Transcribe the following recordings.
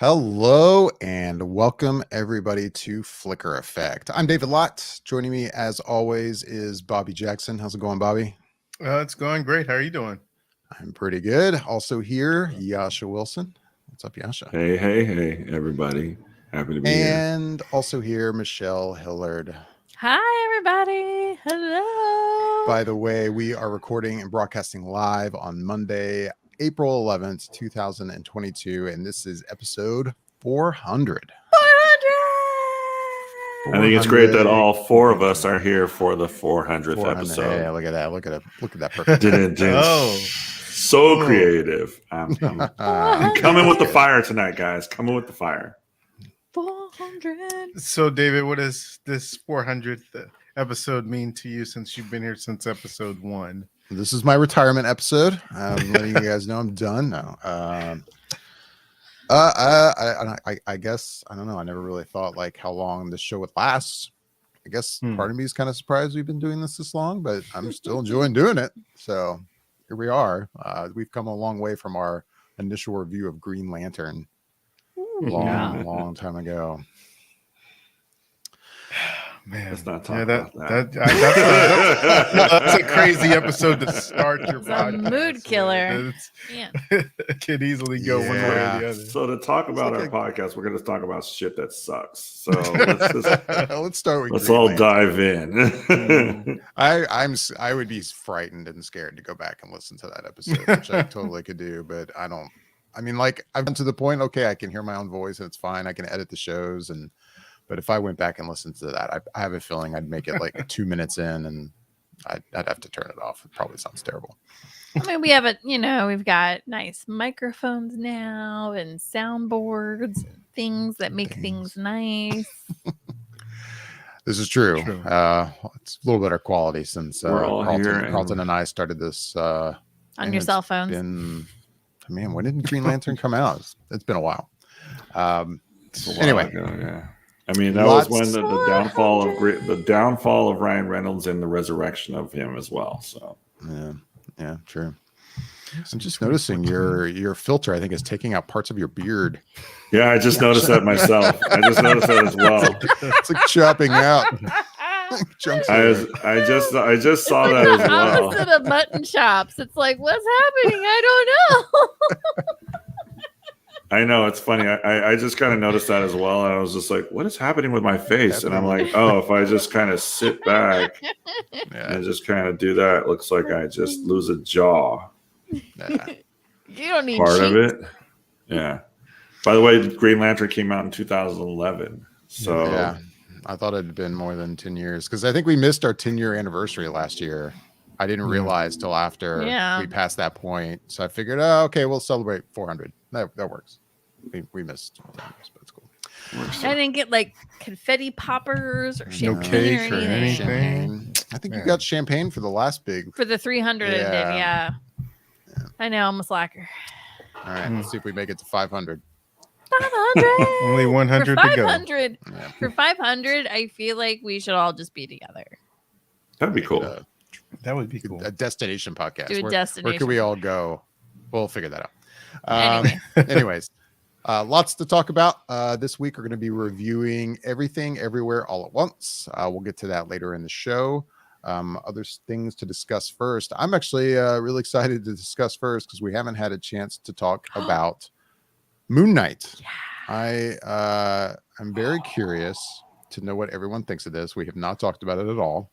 Hello and welcome everybody to Flicker Effect. I'm David Lott. Joining me as always is Bobby Jackson. How's it going, Bobby? It's going great. How are you doing? I'm pretty good. Also here, Yasha Wilson. What's up, Yasha? Hey, everybody. Happy to be here. And also here, Michelle Hillard. Hi, everybody. Hello. By the way, we are recording and broadcasting live on Monday, April 11th, 2022, and this is episode 400. 400. I think it's great that all four of us are here for the 400th 400. episode. Hey, look at that. Look at that perfect. Oh, so creative. I'm coming with the fire tonight, guys. Coming with the fire. 400. So, David, what does this 400th episode mean to you since you've been here since episode 1? This is my retirement episode. I'm letting you guys know I'm done now. I guess I don't know. I never really thought like how long this show would last. I guess part of me is kind of surprised we've been doing this long, but I'm still enjoying doing it. So here we are. We've come a long way from our initial review of Green Lantern long time ago. Man, let's not talk about that. That's a crazy episode to start your podcast. A mood killer. It could easily go one way or the other. So to talk about our podcast, we're going to talk about shit that sucks. So let's start with. Let's all dive in. I would be frightened and scared to go back and listen to that episode, which I totally could do, but I don't. I mean, like I've been to the point. Okay, I can hear my own voice and it's fine. I can edit the shows But if I went back and listened to that, I have a feeling I'd make it like 2 minutes in and I'd have to turn it off. It probably sounds terrible. I mean, we've got nice microphones now and soundboards and things that make things nice. This is true. It's a little better quality since Carlton and I started this. On your cell phones. Man, when did Green Lantern come out? It's been a while. Anyway. Ago. I mean, that was when the downfall of Ryan Reynolds and the resurrection of him as well. So yeah, true. I'm just noticing your filter, I think, is taking out parts of your beard. Yeah, I just noticed that myself. I just noticed that as well. It's like chopping out. I just saw that as well. Opposite of mutton chops. It's like, what's happening? I don't know. I know, it's funny. I just kind of noticed that as well. And I was just like, what is happening with my face? And I'm like, oh, if I just kind of sit back and just kind of do that, it looks like I just lose a jaw. You don't need part of it. Yeah. By the way, Green Lantern came out in 2011. So yeah, I thought it had been more than 10 years because I think we missed our 10-year anniversary last year. I didn't realize till after we passed that point. So I figured, okay, we'll celebrate 400. That works. We missed 10 years, but it's cool. I didn't get like confetti poppers or champagne. No cake or anything. Champagne. I think you got champagne for the last big. For the 300 I did, yeah. I know, I'm a slacker. All right, let's see if we make it to 500. 500. Only 100 to go. 500. For 500, I feel like we should all just be together. That'd be cool. That would be cool. A destination podcast. Do a destination. Where can we all go? We'll figure that out. Anyways, lots to talk about. This week we're going to be reviewing Everything Everywhere All at Once. We'll get to that later in the show. Other things to discuss first. I'm actually really excited to discuss first because we haven't had a chance to talk about Moon Knight. Yeah. I'm very curious to know what everyone thinks of this. We have not talked about it at all.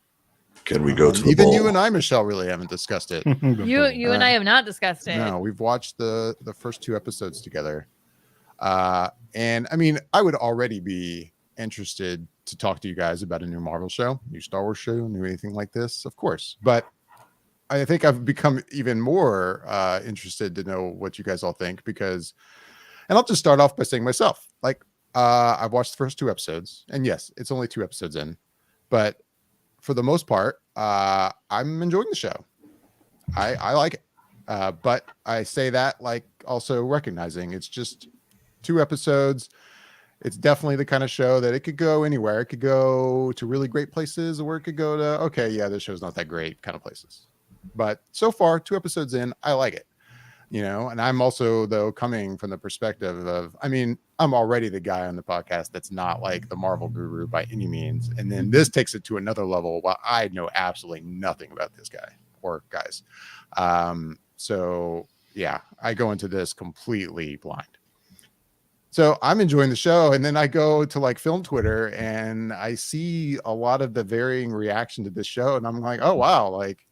Can we go to the even ball? you and I, Michelle, really haven't discussed it. You and I have not discussed it. No, we've watched the first 2 episodes together. And I mean, I would already be interested to talk to you guys about a new Marvel show, new Star Wars show, new anything like this, of course. But I think I've become even more interested to know what you guys all think and I'll just start off by saying myself, like, I've watched the first 2 episodes, and yes, it's only 2 episodes in, but for the most part, I'm enjoying the show. I like it. But I say that like also recognizing it's just 2 episodes. It's definitely the kind of show that it could go anywhere. It could go to really great places, or it could go to, okay, yeah, this show's not that great kind of places. But so far, 2 episodes in, I like it. you know. And I'm also, though, coming from the perspective of, I mean, I'm already the guy on the podcast that's not like the Marvel guru by any means, and then this takes it to another level. While I know absolutely nothing about this guy or guys, so yeah, I go into this completely blind. So I'm enjoying the show, and then I go to like film Twitter and I see a lot of the varying reaction to this show, and I'm like, oh wow, like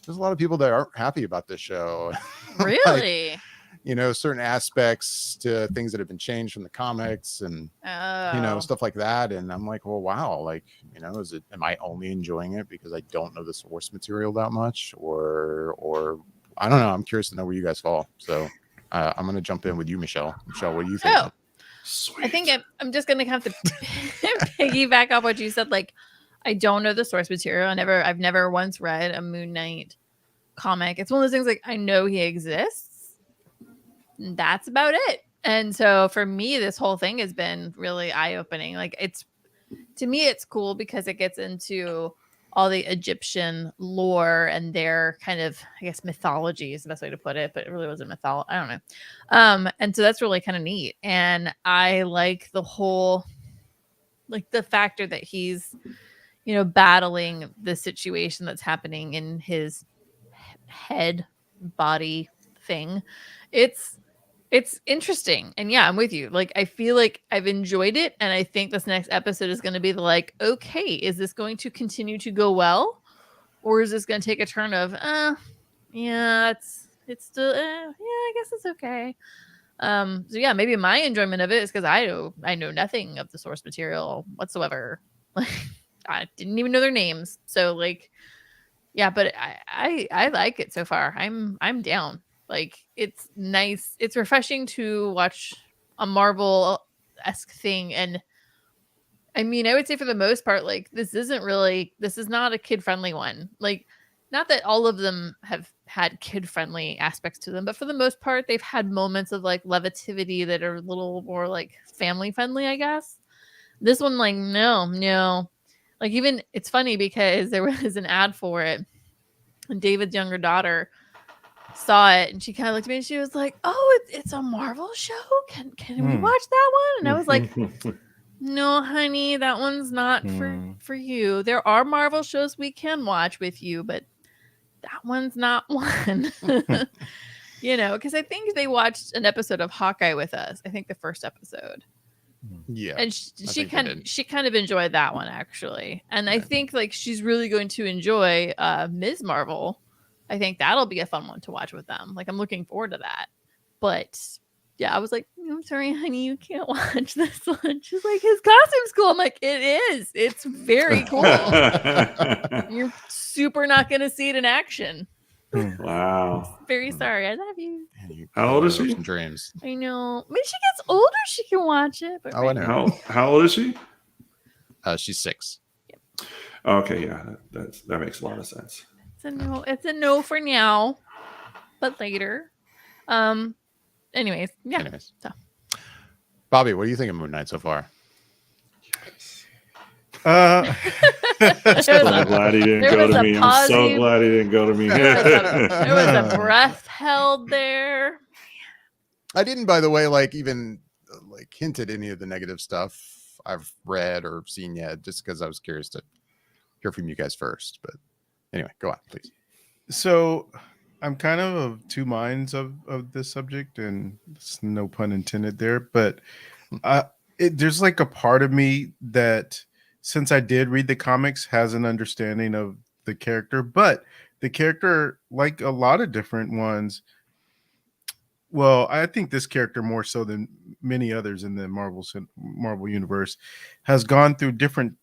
there's a lot of people that aren't happy about this show. Like, Really? you know, certain aspects to things that have been changed from the comics and you know, Oh. stuff like that. And I'm like, well, wow, like, you know, am I only enjoying it because I don't know the source material that much, or I don't know. I'm curious to know where you guys fall. So I'm gonna jump in with you, Michelle. Michelle, what do you think? Oh. I think I'm just gonna have to piggyback off what you said. Like, I don't know the source material. I've never once read a Moon Knight comic. It's one of those things like I know he exists. And that's about it. And so for me, this whole thing has been really eye-opening. Like to me, it's cool because it gets into all the Egyptian lore and their kind of, I guess, mythology is the best way to put it, but it really wasn't mythology. I don't know. And so that's really kind of neat. And I like the whole, like the factor that he's, you know, battling the situation that's happening in his head body thing. It's interesting. And yeah, I'm with you. Like, I feel like I've enjoyed it. And I think this next episode is going to be like, okay, is this going to continue to go well? Or is this going to take a turn of, yeah, it's still, yeah, I guess it's okay. So yeah, maybe my enjoyment of it is because I know nothing of the source material whatsoever. Like, I didn't even know their names. So like, yeah, but I like it so far. I'm down. Like, it's nice. It's refreshing to watch a Marvel-esque thing. And I mean, I would say for the most part, like, this is not a kid-friendly one. Like, not that all of them have had kid-friendly aspects to them, but for the most part, they've had moments of like levitivity that are a little more like family-friendly, I guess. This one, like, no. Like, even it's funny because there was an ad for it, and David's younger daughter saw it, and she kind of looked at me and she was like, "Oh, it's a Marvel show. Can we watch that one?" And I was like, "No, honey, that one's not for you. There are Marvel shows we can watch with you, but that one's not one." You know, because I think they watched an episode of Hawkeye with us. I think the first episode. Yeah, and she kind of enjoyed that one actually, and I think like she's really going to enjoy Ms. Marvel. I think that'll be a fun one to watch with them. Like, I'm looking forward to that. But yeah, I was like, I'm sorry, honey, you can't watch this one. She's like, his costume's cool. I'm like, it is. It's very cool. You're super not going to see it in action. Wow. Very sorry. I love you. How old is she? Dreams. I know. When she gets older, she can watch it. But I know. How old is she? She's 6. Okay, yeah, that makes a lot of sense. It's a no for now, but later. Anyways, yeah. So. Bobby, what do you think of Moon Knight so far? I'm so glad he didn't go to me. I'm so glad he didn't go to me. There was a breath held there. I didn't, by the way, like even like hint at any of the negative stuff I've read or seen yet, just because I was curious to hear from you guys first. But anyway, go on, please. So I'm kind of two minds of this subject, and no pun intended there, but there's like a part of me that, since I did read the comics, has an understanding of the character, but the character, like a lot of different ones, well, I think this character more so than many others in the Marvel universe has gone through different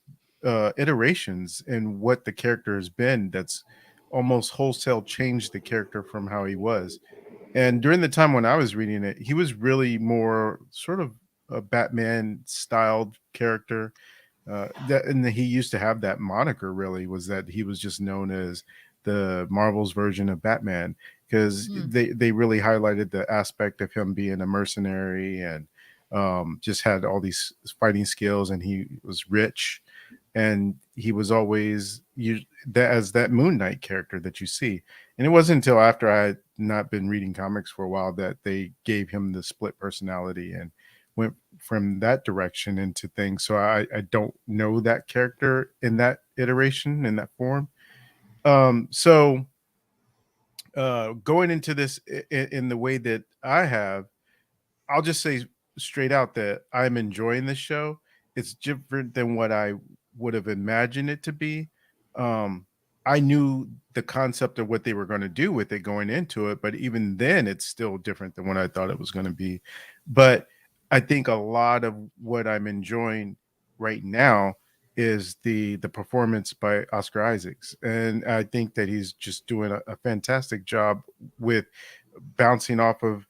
iterations in what the character has been. That's almost wholesale changed the character from how he was. And during the time when I was reading it, he was really more sort of a Batman styled character. And he used to have that moniker, really, was that he was just known as the Marvel's version of Batman, because they really highlighted the aspect of him being a mercenary and just had all these fighting skills, and he was rich. and he was always as that Moon Knight character that you see. And it wasn't until after I had not been reading comics for a while that they gave him the split personality and went from that direction into things. So I don't know that character in that iteration, in that form. So going into this in the way that I have, I'll just say straight out that I'm enjoying this show. It's different than what I would have imagined it to be. I knew the concept of what they were going to do with it going into it, but even then, it's still different than what I thought it was going to be. But I think a lot of what I'm enjoying right now is the performance by Oscar Isaacs, and I think that he's just doing a fantastic job with bouncing off of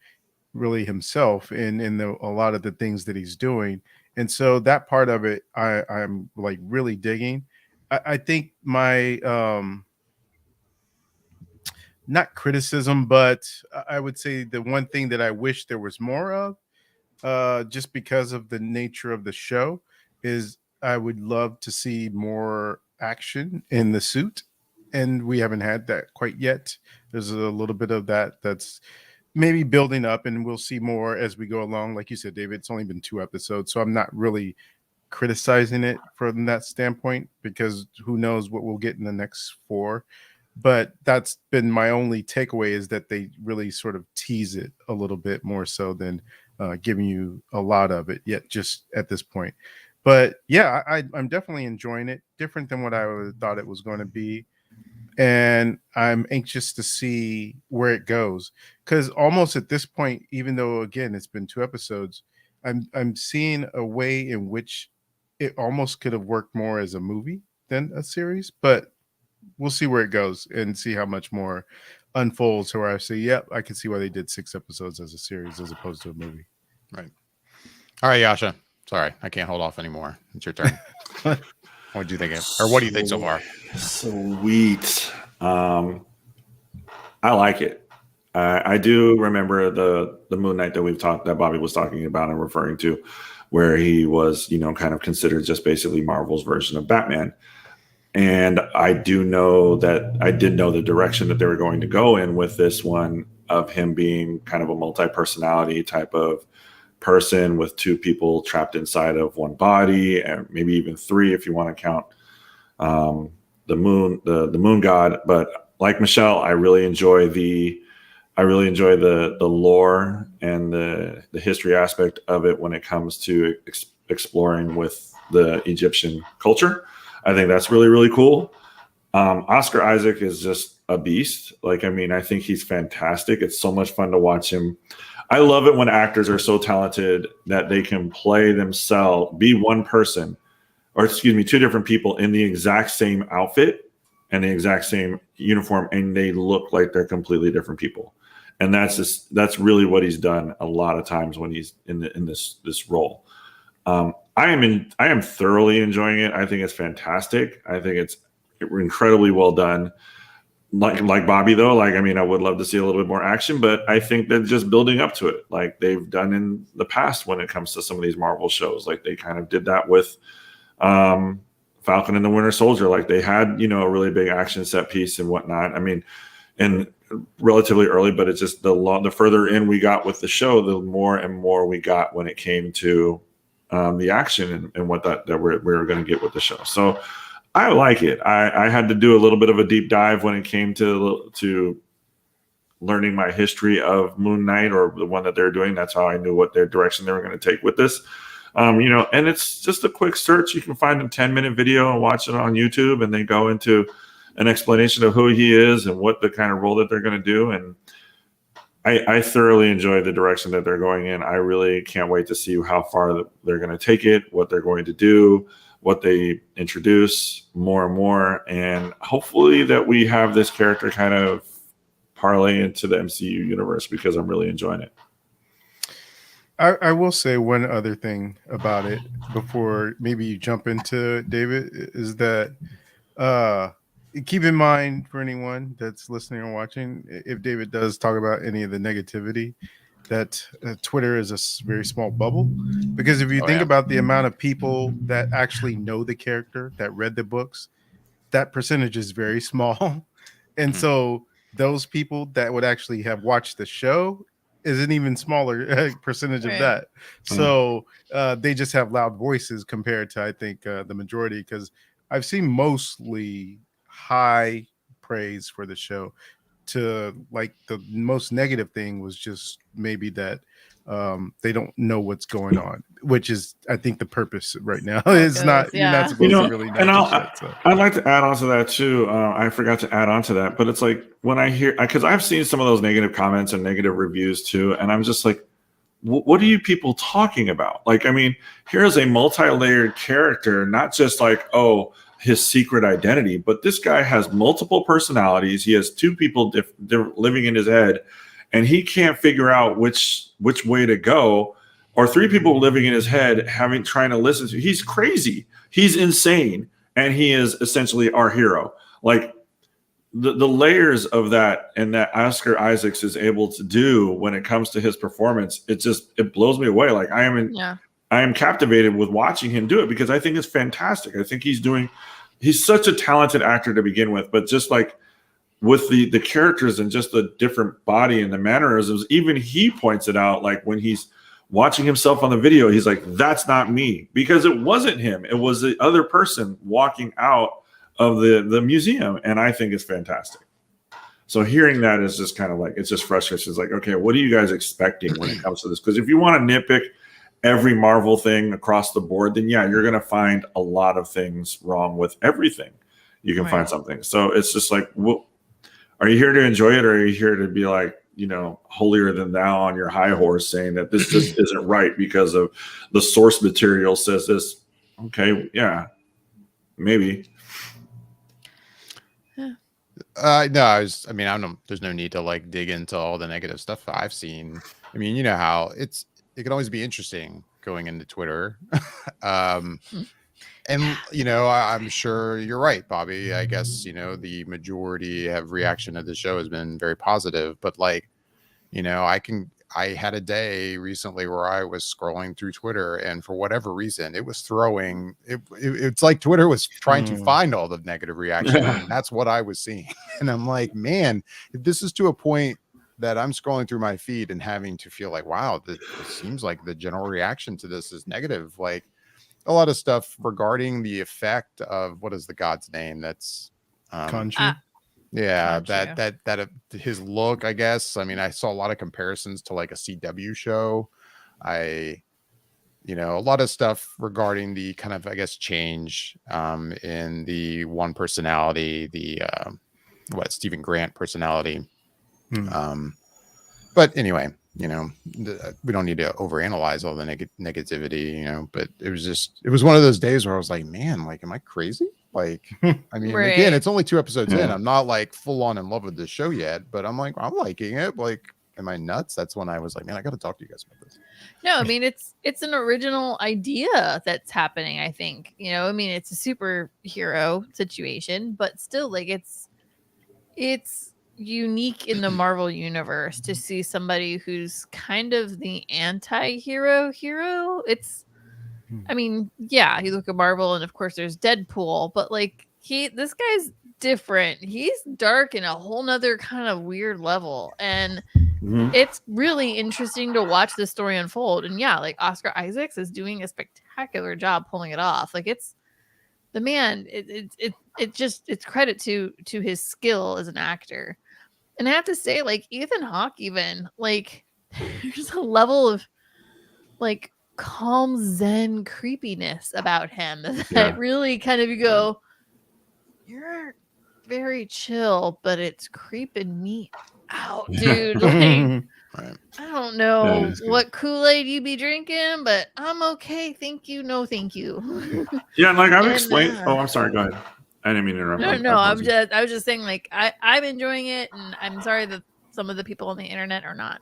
really himself in a lot of the things that he's doing. And so that part of it I'm like really digging. I think my not criticism, but I would say the one thing that I wish there was more of, just because of the nature of the show, is I would love to see more action in the suit, and we haven't had that quite yet. There's a little bit of that's maybe building up, and we'll see more as we go along. Like you said, David, it's only been 2 episodes, so I'm not really criticizing it from that standpoint, because who knows what we'll get in the next 4. But that's been my only takeaway, is that they really sort of tease it a little bit more so than giving you a lot of it yet, just at this point. But yeah, I'm definitely enjoying it. Different than what I thought it was going to be, and I'm anxious to see where it goes, because almost at this point, even though again it's been 2 episodes, I'm seeing a way in which it almost could have worked more as a movie than a series. But we'll see where it goes and see how much more unfolds, where I say, yep, I can see why they did 6 episodes as a series as opposed to a movie. Right. All right, Yasha. Sorry, I can't hold off anymore. It's your turn. What do you think? Or what do you think so far? Sweet. I like it. I do remember the Moon Knight that Bobby was talking about and referring to, where he was, kind of considered just basically Marvel's version of Batman. And I did know the direction that they were going to go in with this one, of him being kind of a multi-personality type of person with 2 people trapped inside of one body, and maybe even 3 if you want to count the moon god. But like Michelle, I really enjoy the lore and the history aspect of it when it comes to exploring with the Egyptian culture. I think that's really, really cool. Oscar Isaac is just a beast. I think he's fantastic. It's so much fun to watch him. I love it when actors are so talented that they can play themselves, be one person, or 2 different people in the exact same outfit and the exact same uniform, and they look like they're completely different people. And that's really what he's done a lot of times when he's in this role. I am thoroughly enjoying it. I think it's fantastic. I think it's incredibly well done. Like Bobby though, I would love to see a little bit more action, but I think they're just building up to it, like they've done in the past when it comes to some of these Marvel shows. Like they kind of did that with Falcon and the Winter Soldier. Like they had, a really big action set piece and whatnot. And relatively early, but it's just the further in we got with the show, the more and more we got when it came to the action and what that we were going to get with the show. So I like it. I had to do a little bit of a deep dive when it came to learning my history of Moon Knight, or the one that they're doing. That's how I knew what their direction they were going to take with this. And it's just a quick search. You can find a 10-minute video and watch it on YouTube, and they go into an explanation of who he is and what the kind of role that they're going to do. And I thoroughly enjoy the direction that they're going in. I really can't wait to see how far they're going to take it, what they're going to do, what they introduce more and more. And hopefully that we have this character kind of parlay into the MCU universe, because I'm really enjoying it. I will say one other thing about it before maybe you jump into it, David, is that keep in mind, for anyone that's listening or watching, if David does talk about any of the negativity, that Twitter is a very small bubble. Because if you think yeah. about the amount of people that actually know the character, that read the books, that percentage is very small. And so those people that would actually have watched the show is an even smaller percentage of that. So they just have loud voices compared to, I think, the majority, because I've seen mostly high praise for the show. To like the most negative thing was just maybe that they don't know what's going on, which is, I think, the purpose right now. It's not, you're not supposed to really know. And just yet, I'd like to add on to that too. I forgot to add on to that, but it's like when I hear, because I've seen some of those negative comments and negative reviews too, and I'm just like, what are you people talking about? Like, I mean, here's a multi-layered character, not just like, oh, his secret identity, but this guy has multiple personalities. He has two people living in his head, and he can't figure out which way to go, or three people living in his head trying to listen to. He's crazy. He's insane, and he is essentially our hero. Like the layers of that, and that Oscar Isaacs is able to do when it comes to his performance, it blows me away. Like I am captivated with watching him do it, because I think it's fantastic. I think he's such a talented actor to begin with, but just like with the characters and just the different body and the mannerisms, even he points it out. Like when he's watching himself on the video, he's like, that's not me, because it wasn't him. It was the other person walking out of the museum. And I think it's fantastic. So hearing that is just kind of like, it's just frustrating. It's like, okay, what are you guys expecting when it comes to this? Because if you want to nitpick every Marvel thing across the board, then yeah, you're going to find a lot of things wrong with everything. You can find something. So it's just like, are you here to enjoy it, or are you here to be like, holier than thou on your high horse, saying that this just isn't right because of the source material says this? Okay, yeah, maybe. No, I don't know. There's no need to like dig into all the negative stuff I've seen. I mean, you know how it can always be interesting going into Twitter. And, I'm sure you're right, Bobby. I guess, the majority of reaction to the show has been very positive, but like, I had a day recently where I was scrolling through Twitter, and for whatever reason, it was throwing it's like Twitter was trying to find all the negative reaction. And that's what I was seeing. And I'm like, man, if this is to a point that I'm scrolling through my feed and having to feel like, wow, it seems like the general reaction to this is negative. Like a lot of stuff regarding the effect of, what is the god's name? That's Khonshu. That his look, I guess. I mean, I saw a lot of comparisons to like a CW show. A lot of stuff regarding the kind of, I guess, change in the one personality, the Stephen Grant personality. But anyway, we don't need to overanalyze all the negativity, but it was one of those days where I was like, man, like, am I crazy? Like, I mean, again, it's only 2 episodes in. I'm not like full on in love with the show yet, but I'm like, I'm liking it. Like, am I nuts? That's when I was like, man, I got to talk to you guys about this. No, I mean, it's an original idea that's happening, I think. I mean, it's a superhero situation, but still, like, it's unique in the Marvel universe to see somebody who's kind of the anti-hero. I mean, yeah, you look at Marvel, and of course there's Deadpool, but like this guy's different. He's dark in a whole nother kind of weird level, and it's really interesting to watch this story unfold. And yeah, like Oscar Isaacs is doing a spectacular job pulling it off. Like it's the man. It's credit to his skill as an actor. And I have to say, like Ethan Hawke, even like there's a level of like calm zen creepiness about him that really kind of, you go, you're very chill, but it's creeping me out, dude. Like, I don't know what Kool-Aid you be drinking, but I'm okay. Thank you. No, thank you. Yeah, and like I've explained. Oh, I'm sorry. Go ahead. I didn't mean to interrupt. No. I was just saying, like, I'm enjoying it, and I'm sorry that some of the people on the internet are not.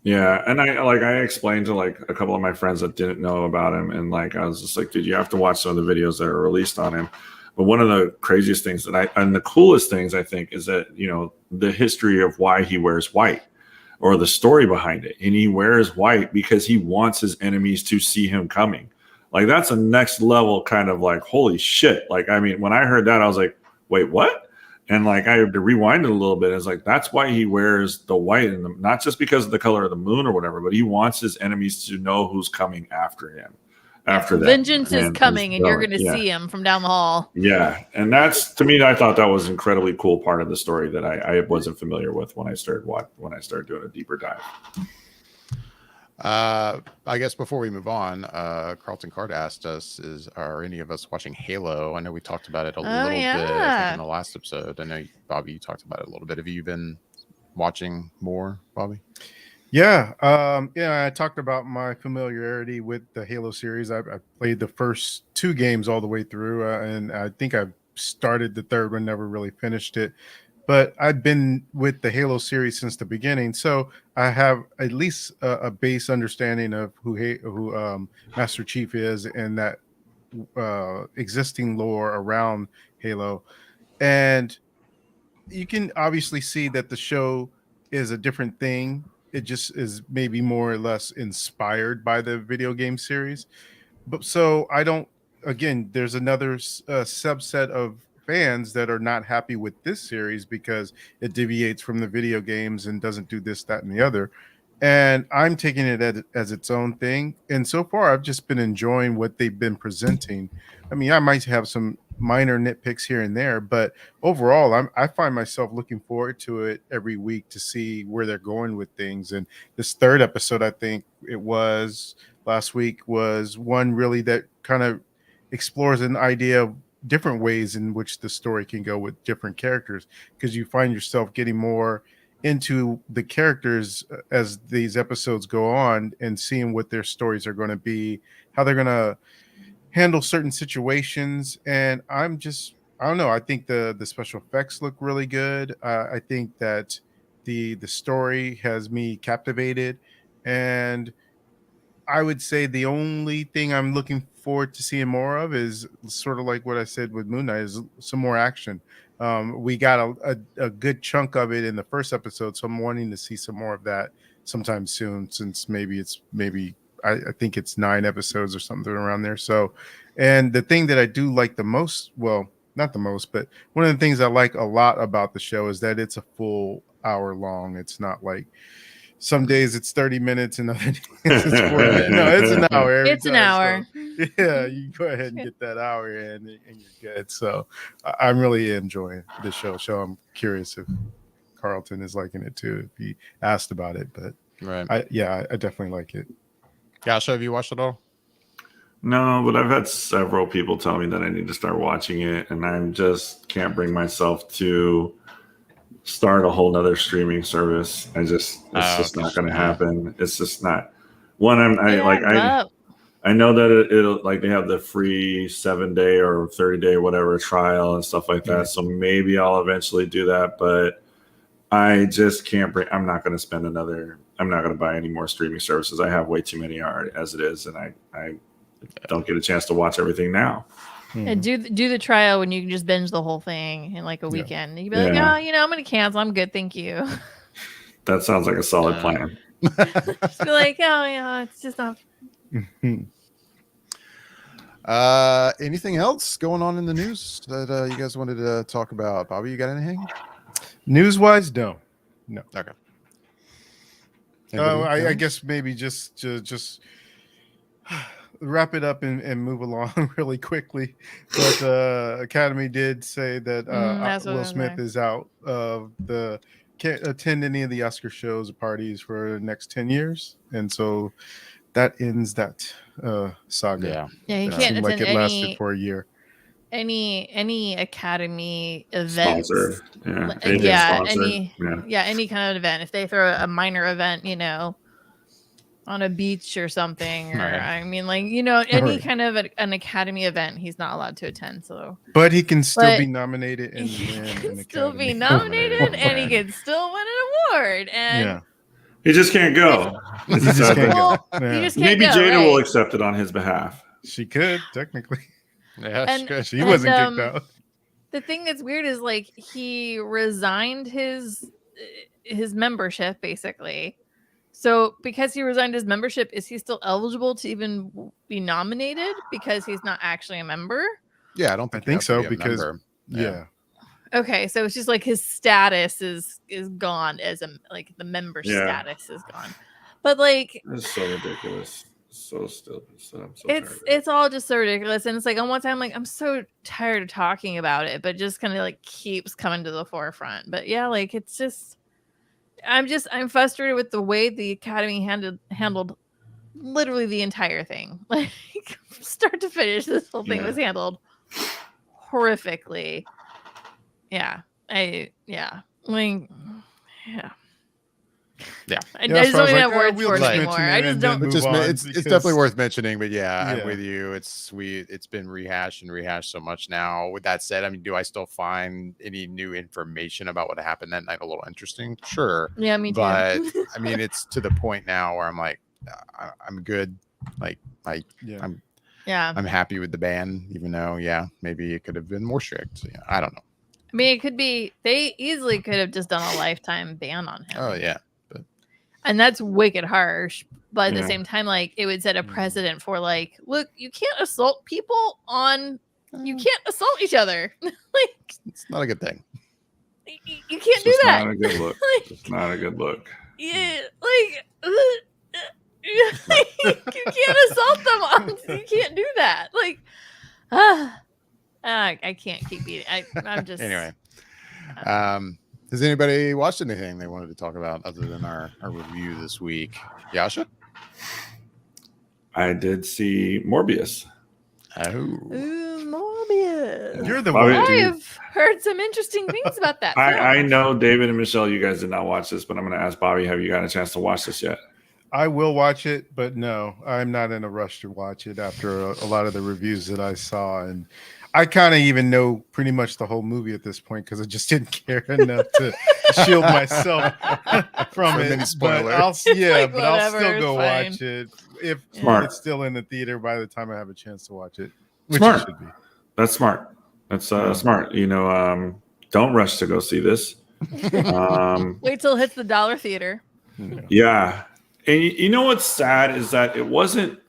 Yeah, and I explained to like a couple of my friends that didn't know about him, and like I was just like, dude, you have to watch some of the videos that are released on him. But one of the craziest things and the coolest things I think is that the history of why he wears white. or the story behind it. And he wears white because he wants his enemies to see him coming. Like, that's a next level kind of like, holy shit. Like, I mean, when I heard that, I was like, wait, what? And like, I had to rewind it a little bit. It's like, that's why he wears the white, and not just because of the color of the moon or whatever, but he wants his enemies to know who's coming after him. After that, vengeance is coming, and you're going to see him from down the hall. Yeah, and that's, to me, I thought that was an incredibly cool part of the story that I wasn't familiar with when I started doing a deeper dive. I guess before we move on, Carlton Card asked us, are any of us watching Halo? I know we talked about it a little bit, I think, in the last episode. I know, Bobby, you talked about it a little bit. Have you been watching more, Bobby? Yeah. I talked about my familiarity with the Halo series. I played the first 2 games all the way through, and I think I started the third one, never really finished it. But I've been with the Halo series since the beginning, so I have at least a base understanding of who Master Chief is and that existing lore around Halo. And you can obviously see that the show is a different thing. It just is maybe more or less inspired by the video game series. But so I don't, again, there's another subset of fans that are not happy with this series because it deviates from the video games and doesn't do this, that, and the other. And I'm taking it as its own thing. And so far, I've just been enjoying what they've been presenting. I mean, I might have some minor nitpicks here and there, but overall, I find myself looking forward to it every week to see where they're going with things. And this third episode, I think it was last week, was one really that kind of explores an idea of different ways in which the story can go with different characters, because you find yourself getting more into the characters as these episodes go on and seeing what their stories are going to be, how they're going to handle certain situations. And I don't know, I think the special effects look really good. I think that the story has me captivated, and I would say the only thing I'm looking forward to seeing more of is sort of like what I said with Moon Knight, is some more action. We got a good chunk of it in the first episode, so I'm wanting to see some more of that sometime soon, since I think it's 9 episodes or something around there. So, and the thing that I do like the most, well, not the most, but one of the things I like a lot about the show is that it's a full hour long. It's not like some days it's 30 minutes and other days it's 40 minutes. No, it's an hour. It's an hour. So, yeah, you go ahead and get that hour in and you're good. So I'm really enjoying the show. So I'm curious if Carlton is liking it too, if he asked about it. But Right. I definitely like it. Gasha, have you watched it all? No, but I've had several people tell me that I need to start watching it, and I just can't bring myself to start a whole nother streaming service. It's just not going to happen. It's just not. One, I know that it'll, like, they have the free 7-day or 30-day whatever trial and stuff like that. Yeah. So maybe I'll eventually do that, but I just can't bring. I'm not going to spend another. I'm not going to buy any more streaming services. I have way too many as it is, and I don't get a chance to watch everything now. And do the trial when you can just binge the whole thing in like a weekend. You'd be like, oh, I'm going to cancel. I'm good. Thank you. That sounds like a solid plan. Just be like, oh, yeah, it's just not. Anything else going on in the news that you guys wanted to talk about? Bobby, you got anything? News-wise, no. Okay. I guess maybe just wrap it up and move along really quickly. But Academy did say that Will Smith is out of can't attend any of the Oscar shows or parties for the next 10 years, and so that ends that saga. Yeah, he can't attend like it lasted for a year. Any Academy events. Sponsor. Any kind of event. If they throw a minor event, on a beach or something, or I mean, like, any kind of an Academy event, he's not allowed to attend. So, but he can still be nominated and win and still be nominated, and he can still win an award. And he just can't go. He just can't go. Maybe Jada will accept it on his behalf. She could technically. Yeah, she could. She wasn't kicked out. The thing that's weird is, like, he resigned his his membership, basically. So because he resigned his membership, is he still eligible to even be nominated because he's not actually a member? Yeah, I don't think. I think you have to so be a because member. yeah. Okay, so it's just like his status is gone as like the member Yeah. status is gone. But like It's so ridiculous. So stupid. So I'm so tired. it's all just so ridiculous. And it's like on one time, like I'm so tired of talking about it, but just kind of like keeps coming to the forefront. But yeah, like it's just I'm frustrated with the way the Academy handled literally the entire thing. Like start to finish, this whole thing was handled horrifically. Yeah. Like, yeah. I just don't even have words for it anymore. I just don't. It's definitely worth mentioning, but I'm with you. It's been rehashed so much now. With that said, I mean, do I still find any new information about what happened that night a little interesting? Sure. Yeah, me too. But I mean, it's to the point now where I'm like, I'm good. I'm happy with the ban, even though, maybe it could have been more strict. Yeah, I don't know. I mean, it could be, they easily could have just done a lifetime ban on him. Oh, yeah. And that's wicked harsh. But at the same time, like, it would set a precedent for, like, look, you can't assault people you can't assault each other. Like, it's not a good thing. You can't do that. Not a good look. It's not a good look. Yeah, like, you can't assault them. You can't do that. Like, I can't keep eating. I'm just anyway. Has anybody watched anything they wanted to talk about other than our review this week? Yasha? I did see Morbius. Oh, Morbius. You're the Bobby, one. I have heard some interesting things about that. I know David and Michelle, you guys did not watch this, but I'm going to ask Bobby, have you got a chance to watch this yet? I will watch it, but no, I'm not in a rush to watch it after a lot of the reviews that I saw. And I kind of even know pretty much the whole movie at this point because I just didn't care enough to shield myself from it. But I'll still go watch it if it's still in the theater by the time I have a chance to watch it. Which it should be. That's smart. That's smart. You know, don't rush to go see this. Wait till it hits the dollar theater. Yeah. And you know what's sad is that it wasn't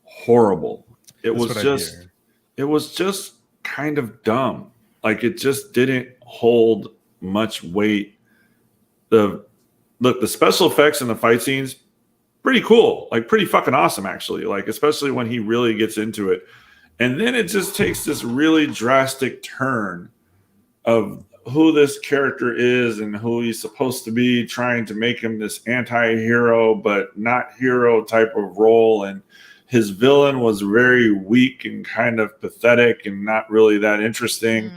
horrible. It was just kind of dumb. Like it just didn't hold much weight. The special effects and the fight scenes, pretty cool. Like pretty fucking awesome, actually. Like especially when he really gets into it. And then it just takes this really drastic turn of who this character is and who he's supposed to be, trying to make him this anti-hero but not hero type of role. And his villain was very weak and kind of pathetic and not really that interesting.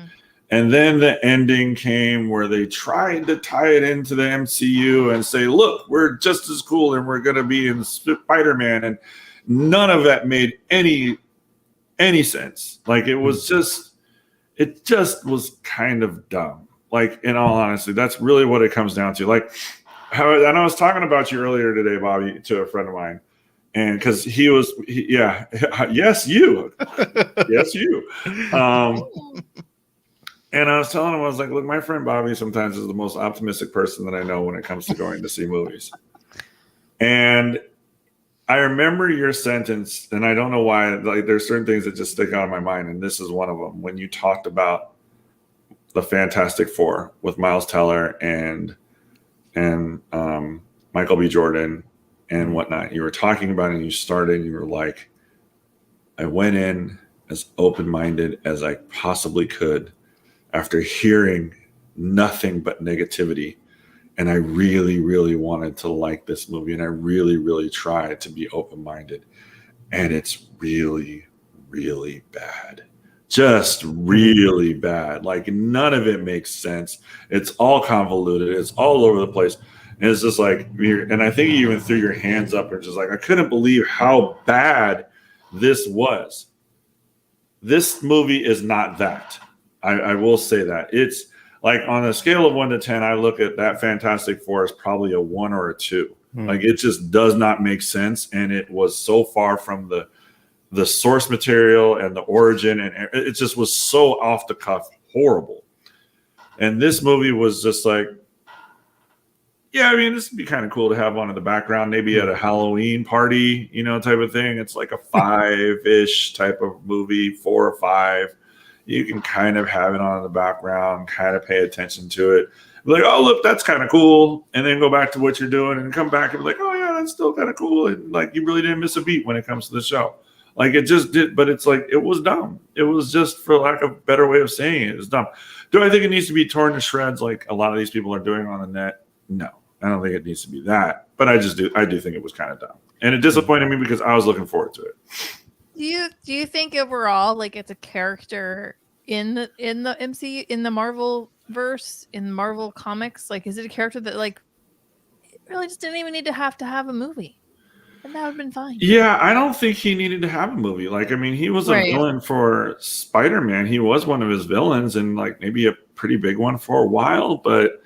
And then the ending came where they tried to tie it into the MCU and say, look, we're just as cool and we're going to be in Spider-Man. And none of that made any sense. Like it just was kind of dumb. Like in all honesty, that's really what it comes down to. Like and I was talking about you earlier today, Bobby, to a friend of mine. And because yes, you. And I was telling him, I was like, look, my friend Bobby sometimes is the most optimistic person that I know when it comes to going to see movies. And I remember your sentence, and I don't know why, like there's certain things that just stick out in my mind. And this is one of them. When you talked about the Fantastic Four with Miles Teller and Michael B. Jordan and whatnot, you were talking about it and you started and you were like, I went in as open-minded as I possibly could after hearing nothing but negativity. And I really, really wanted to like this movie. And I really, really tried to be open-minded. And it's really, really bad. Just really bad. Like none of it makes sense. It's all convoluted. It's all over the place. And it's just like, and I think you even threw your hands up and just like, I couldn't believe how bad this was. This movie is not that. I will say that. It's like on a scale of 1 to 10, I look at that Fantastic Four as probably a 1 or a 2. Like it just does not make sense. And it was so far from the source material and the origin. And it just was so off the cuff, horrible. And this movie was just like, Yeah, I mean, this would be kind of cool to have on in the background, maybe at a Halloween party, type of thing. It's like a 5-ish type of movie, 4 or 5. You can kind of have it on in the background, kind of pay attention to it. Be like, oh, look, that's kind of cool. And then go back to what you're doing and come back and be like, oh, yeah, that's still kind of cool. And like, you really didn't miss a beat when it comes to the show. Like, it just did, but it's like, it was dumb. It was just, for lack of a better way of saying it, it was dumb. Do I think it needs to be torn to shreds like a lot of these people are doing on the net? No, I don't think it needs to be that. But I do think it was kind of dumb. And it disappointed me because I was looking forward to it. Do you think overall, like, it's a character in the MCU, in the Marvel verse, in Marvel comics? Like, is it a character that, like, it really just didn't even need to have a movie, and that would have been fine? Yeah, I don't think he needed to have a movie. Like, I mean, he was a villain for Spider-Man. He was one of his villains, and like maybe a pretty big one for a while. But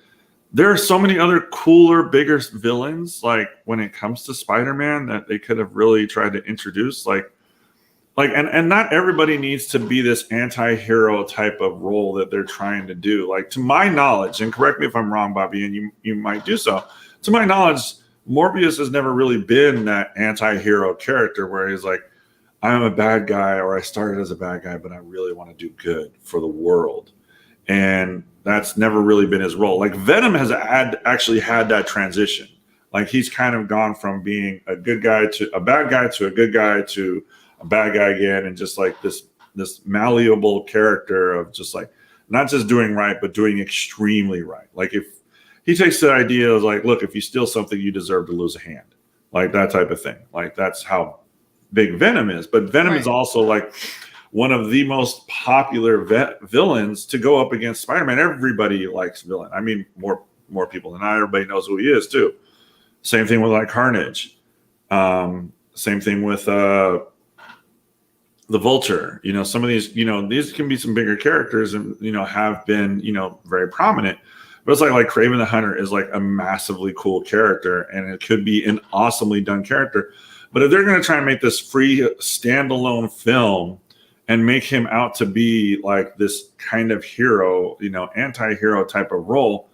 there are so many other cooler, bigger villains. Like when it comes to Spider-Man, that they could have really tried to introduce. And not everybody needs to be this anti-hero type of role that they're trying to do. Like, to my knowledge, and correct me if I'm wrong, Bobby, and you might do so. To my knowledge, Morbius has never really been that anti-hero character where he's like, I'm a bad guy, or I started as a bad guy, but I really want to do good for the world. And that's never really been his role. Like, Venom has actually had that transition. Like, he's kind of gone from being a good guy to a bad guy to a good guy to a bad guy again, and just like this malleable character of just like not just doing right, but doing extremely right. Like, if he takes the idea of like, look, if you steal something, you deserve to lose a hand, like that type of thing. Like, that's how big Venom is. But Venom is also like one of the most popular villains to go up against Spider-Man. Everybody likes villain. I mean, more people than not. Everybody knows who he is too. Same thing with like Carnage. Same thing with the Vulture. Some of these, these can be some bigger characters and, have been, very prominent. But it's like Kraven the Hunter is like a massively cool character, and it could be an awesomely done character. But if they're going to try and make this free standalone film and make him out to be like this kind of hero, anti-hero type of role,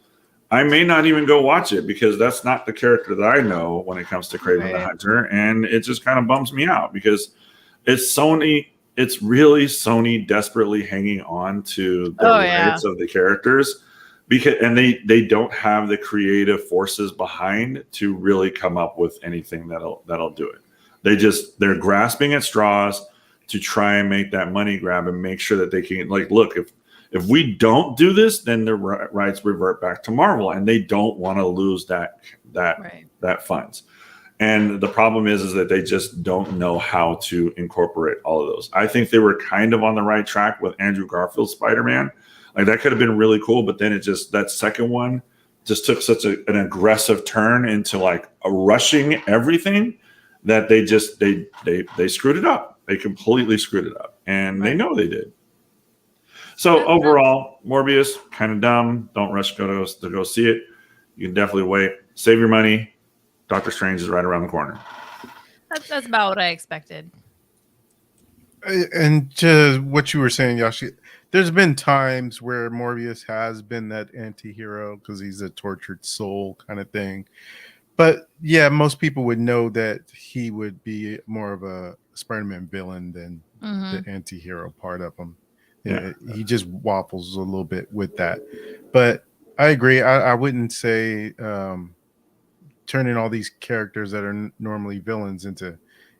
I may not even go watch it because that's not the character that I know when it comes to Kraven the Hunter. And it just kind of bums me out because it's Sony. It's really Sony desperately hanging on to the rights of the characters. And they don't have the creative forces behind to really come up with anything that'll do it. They're grasping at straws to try and make that money grab and make sure that they can, like, look, if we don't do this, then the rights revert back to Marvel, and they don't want to lose that funds. And the problem is that they just don't know how to incorporate all of those. I think they were kind of on the right track with Andrew Garfield's Spider-Man. Like, that could have been really cool, but then that second one just took such an aggressive turn into like a rushing everything that they screwed it up. They completely screwed it up, and they know they did. So overall, Morbius, kind of dumb. Don't rush to go see it. You can definitely wait. Save your money. Doctor Strange is right around the corner. That's about what I expected. And to what you were saying, Yoshi, there's been times where Morbius has been that anti-hero because he's a tortured soul kind of thing. But yeah, most people would know that he would be more of a Spider-Man villain than the anti-hero part of him. Yeah, he just waffles a little bit with that. But I agree. I wouldn't say turning all these characters that are normally villains into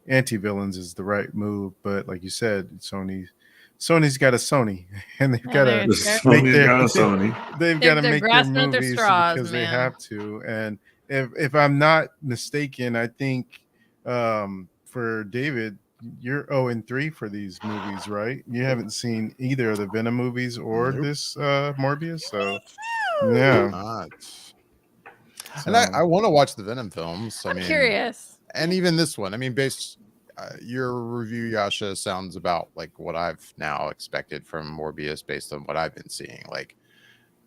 anti-villains is the right move. But like you said, Sony's got a Sony, and they've got to make their movies because they have to. And if I'm not mistaken, I think for David, you're 0-3 for these movies, right? You haven't seen either of the Venom movies or this Morbius, so yeah. And I want to watch the Venom films. I'm curious. And even this one. I mean, your review, Yasha, sounds about like what I've now expected from Morbius based on what I've been seeing. Like,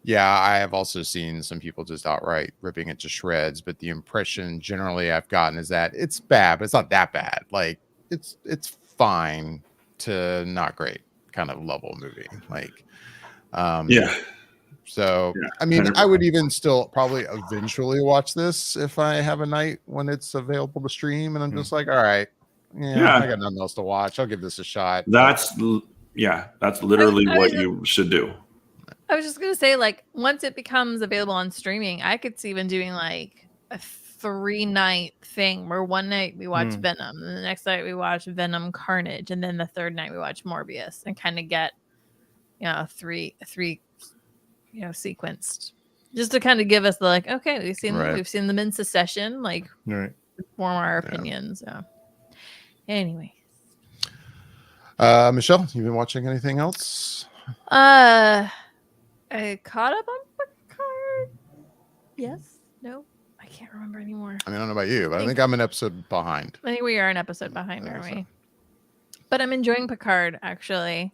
yeah, I have also seen some people just outright ripping it to shreds, but the impression generally I've gotten is that it's bad, but it's not that bad. Like, it's fine to not great kind of level movie. Like, So, Yeah, I mean, 100%. I would even still probably eventually watch this if I have a night when it's available to stream, and I'm just like, all right, Yeah. I got nothing else to watch. I'll give this a shot. That's literally I what was- you should do. I was just gonna say, like, once it becomes available on streaming, I could see even doing like a 3-night thing where one night we watch Venom, and the next night we watch Venom Carnage, and then the third night we watch Morbius, and kind of get, three, sequenced, just to kind of give us the like, okay, we've seen them in succession, like, Right. form our opinions. So, anyway, Michelle, you been watching anything else? I caught up on Picard. Yes, no, I can't remember anymore. I mean, I don't know about you, but I think I'm an episode behind. I think we are an episode behind, Yeah, aren't so. we? But I'm enjoying Picard, actually.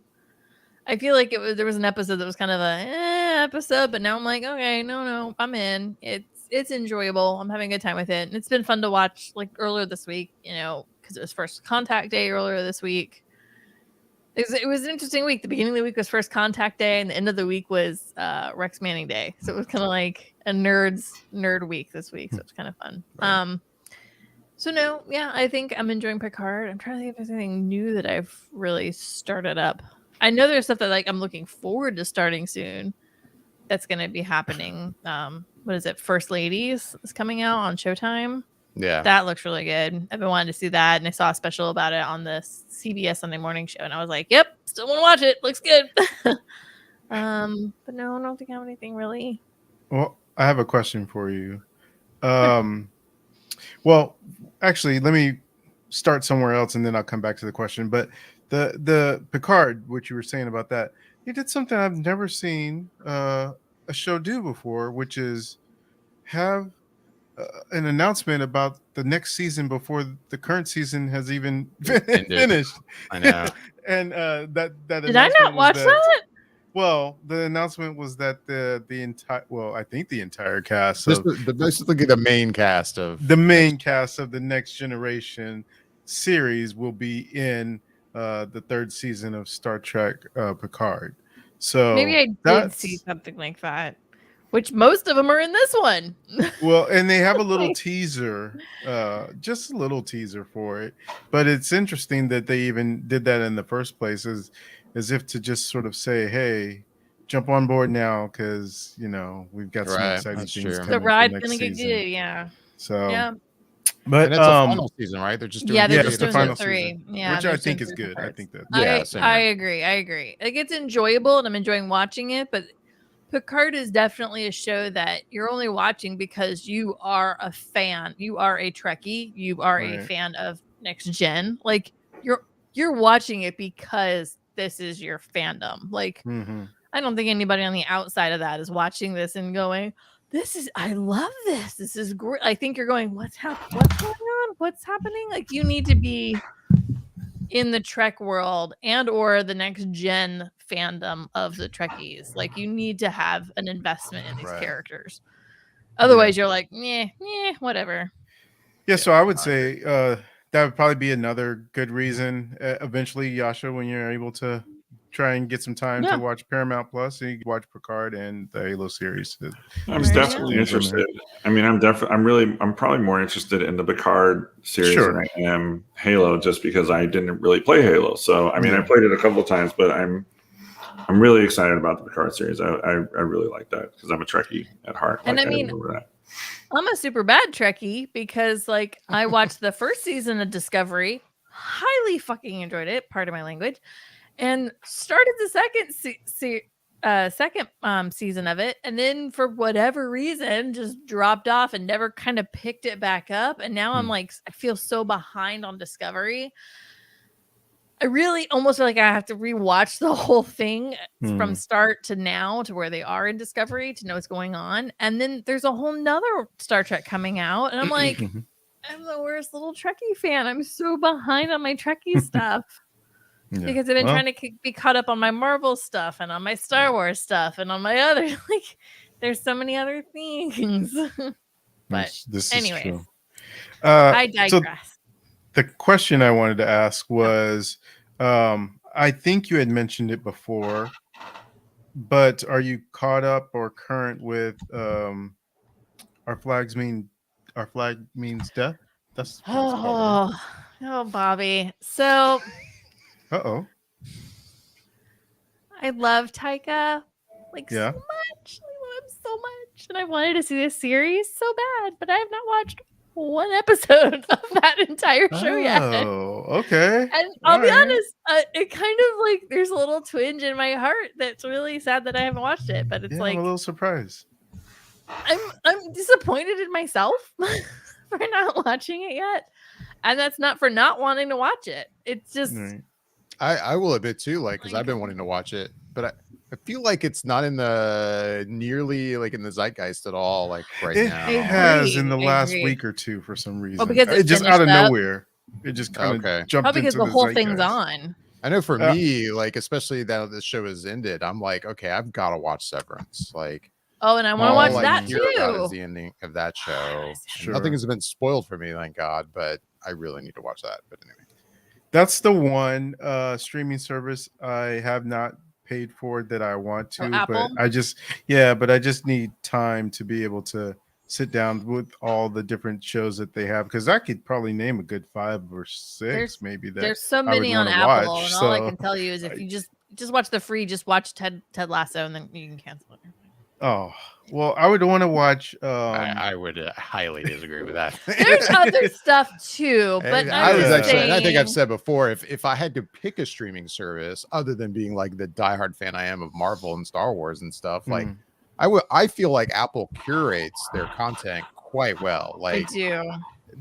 I feel like there was an episode that was kind of a episode, but now I'm like, okay, no, I'm in. It's enjoyable. I'm having a good time with it, and it's been fun to watch. Like earlier this week, because it was First Contact Day earlier this week. It was an interesting week. The beginning of the week was First Contact Day, and the end of the week was Rex Manning Day. So it was kind of like a nerd week this week. So it's kind of fun. Right. So no, yeah, I think I'm enjoying Picard. I'm trying to think if there's anything new that I've really started up. I know there's stuff that like I'm looking forward to starting soon. That's going to be happening. What is it? First Ladies is coming out on Showtime. Yeah. That looks really good. I've been wanting to see that, and I saw a special about it on the CBS Sunday Morning Show, and I was like, "Yep, still want to watch it. Looks good." But no, I don't think I have anything really. Well, I have a question for you. Well, actually, let me start somewhere else, and then I'll come back to the question. But the Picard, what you were saying about that, he did something I've never seen a show do before, which is have an announcement about the next season before the current season has even finished. I know. And that Did I not watch that? Well, the announcement was that the entire, I think the entire cast, Basically the main cast of the Next Generation series will be in the third season of Star Trek Picard. So Maybe I did see something like that. Which most of them are in this one. Well, and they have a little teaser, just a little teaser for it. But it's interesting that they even did that in the first place, as if to just sort of say, "Hey, jump on board now, because we've got some exciting that's things true. coming The for ride's next gonna get season." good, yeah. So Yeah. but and it's a final season, right? They're just doing Yeah, they're just just the doing final the 3. season, Yeah, which they're I just think doing is 3 good. I parts. think that Yeah, same I here. agree. Like, it's enjoyable, and I'm enjoying watching it, but Picard is definitely a show that you're only watching because you are a fan. You are a Trekkie. You are a Right. fan of Next Gen. Like, you're watching it because this is your fandom. Like, Mhm. I don't think anybody on the outside of that is watching this and going, I love this. This is great. I think you're going, what's going on? What's happening? Like, you need to be in the Trek world and or the Next Gen fandom of the Trekkies. Like, you need to have an investment in these Right. characters. Otherwise, you're like, whatever. Yeah, so I would say that would probably be another good reason eventually, Yasha, when you're able to try and get some time Yeah. to watch Paramount Plus, and you can watch Picard and the Halo series. I'm There you definitely go. interested. I mean, I'm probably more interested in the Picard series Sure. than I am Halo, just because I didn't really play Halo. So, I mean, I Yeah. played it a couple of times, but I'm really excited about the Picard series. I really like that because I'm a Trekkie at heart. And Like, I mean, remember that. I'm a super bad Trekkie because, like, I watched the first season of Discovery, highly fucking enjoyed it, pardon my language, and started the second season of it, and then for whatever reason just dropped off and never kind of picked it back up. And now I'm like, I feel so behind on Discovery. I really almost feel like I have to rewatch the whole thing from start to now to where they are in Discovery to know what's going on. And then there's a whole nother Star Trek coming out. And I'm like, I'm the worst little Trekkie fan. I'm so behind on my Trekkie stuff because I've been trying to be caught up on my Marvel stuff and on my Star Wars stuff and on my other, like, there's so many other things. But this anyways, is true. I digress. So the question I wanted to ask was, I think you had mentioned it before, But are you caught up or current with our flags mean our flag means death? That's what it's called, right? Oh, Bobby. So Uh-oh. I love Taika like Yeah. so much. I love him so much. And I wanted to see this series so bad, but I have not watched one episode of that entire show yet. Oh, okay. And I'll be All right. honest, it kind of like there's a little twinge in my heart that's really sad that I haven't watched it. But it's Yeah, like I'm a little surprised. I'm disappointed in myself for not watching it yet. And that's not for not wanting to watch it. It's just Right. I will admit too, like, because I've been wanting to watch it, but I feel like it's not in the nearly like in the zeitgeist at all, like right It now. has in the I last agree. week or two for some reason. because it it just out of finished up? nowhere. It just kind of Okay. jumped probably because into the whole thing's zeitgeist. on. I know for Uh, me, like especially now that the show has ended, I'm like, okay, I've got to watch Severance. Like, Oh, and I want to all watch I that hear about is too. the ending of that show. Sure. Nothing has been spoiled for me, thank God. But I really need to watch that. But anyway, That's the one streaming service I have not paid for that I want to, but Apple? I just need time to be able to sit down with all the different shows that they have, because I could probably name a good 5 or 6 There's- maybe that There's so would many on wanna Apple, watch, and all I so can tell you is if you just watch the free, just watch Ted Lasso, and then you can cancel it. oh well, I would want to watch I would highly disagree with that. There's other stuff too, but And I I'm I was just actually, and I think I've saying- said before, if I had to pick a streaming service other than being like the diehard fan I am of Marvel and Star Wars and stuff, like Mhm. I feel like Apple curates their content quite well. I Like do.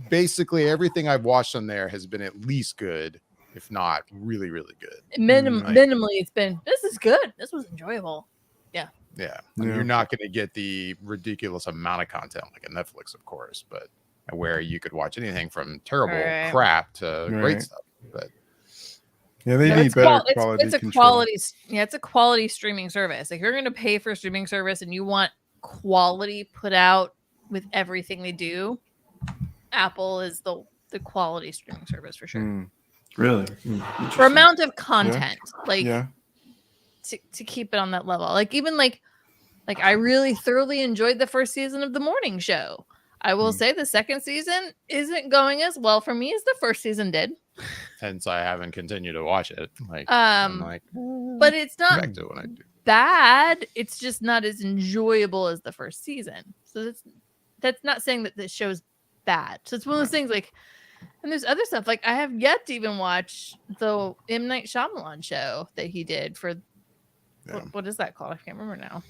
basically everything I've watched on there has been at least good, if not really, really good. Right. Minimally, it's been this is good. This was enjoyable. Yeah. I mean, Yeah. you're not going to get the ridiculous amount of content like a Netflix, of course, but where you could watch anything from terrible Right. crap to great Right. stuff. But Yeah, they No, need it's better qual- quality it's a control. quality. Yeah, it's a quality streaming service. Like you're going to pay for a streaming service, and you want quality put out with everything they do. Apple is the quality streaming service for sure. Mm, Really? For amount of content, like yeah. to keep it on that level. Like even like I really thoroughly enjoyed the first season of The Morning Show. I will say the second season isn't going as well for me as the first season did. hence I haven't continued to watch it. Like, I'm like, But it's not back to it when I do. bad. It's just not as enjoyable as the first season. So that's not saying that this show's bad. So it's one of those things like, and there's other stuff like I have yet to even watch the M. Night Shyamalan show that he did for Yeah. what is that called? I can't remember now.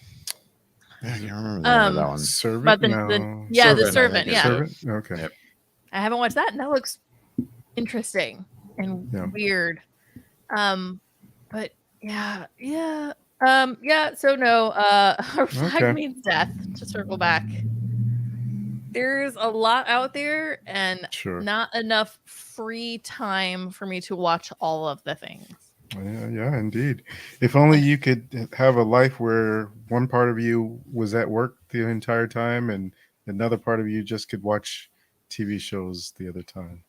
Yeah, I can't remember the name of that one. Servant? But the No. the Servant, I servant, think yeah. it's Servant? Okay. Yep. I haven't watched that, and that looks interesting and Yeah. weird. But yeah. So no, our flag Okay. means death. To circle back, there's a lot out there, and Sure. not enough free time for me to watch all of the things. Yeah, indeed. If only you could have a life where one part of you was at work the entire time and another part of you just could watch TV shows the other time.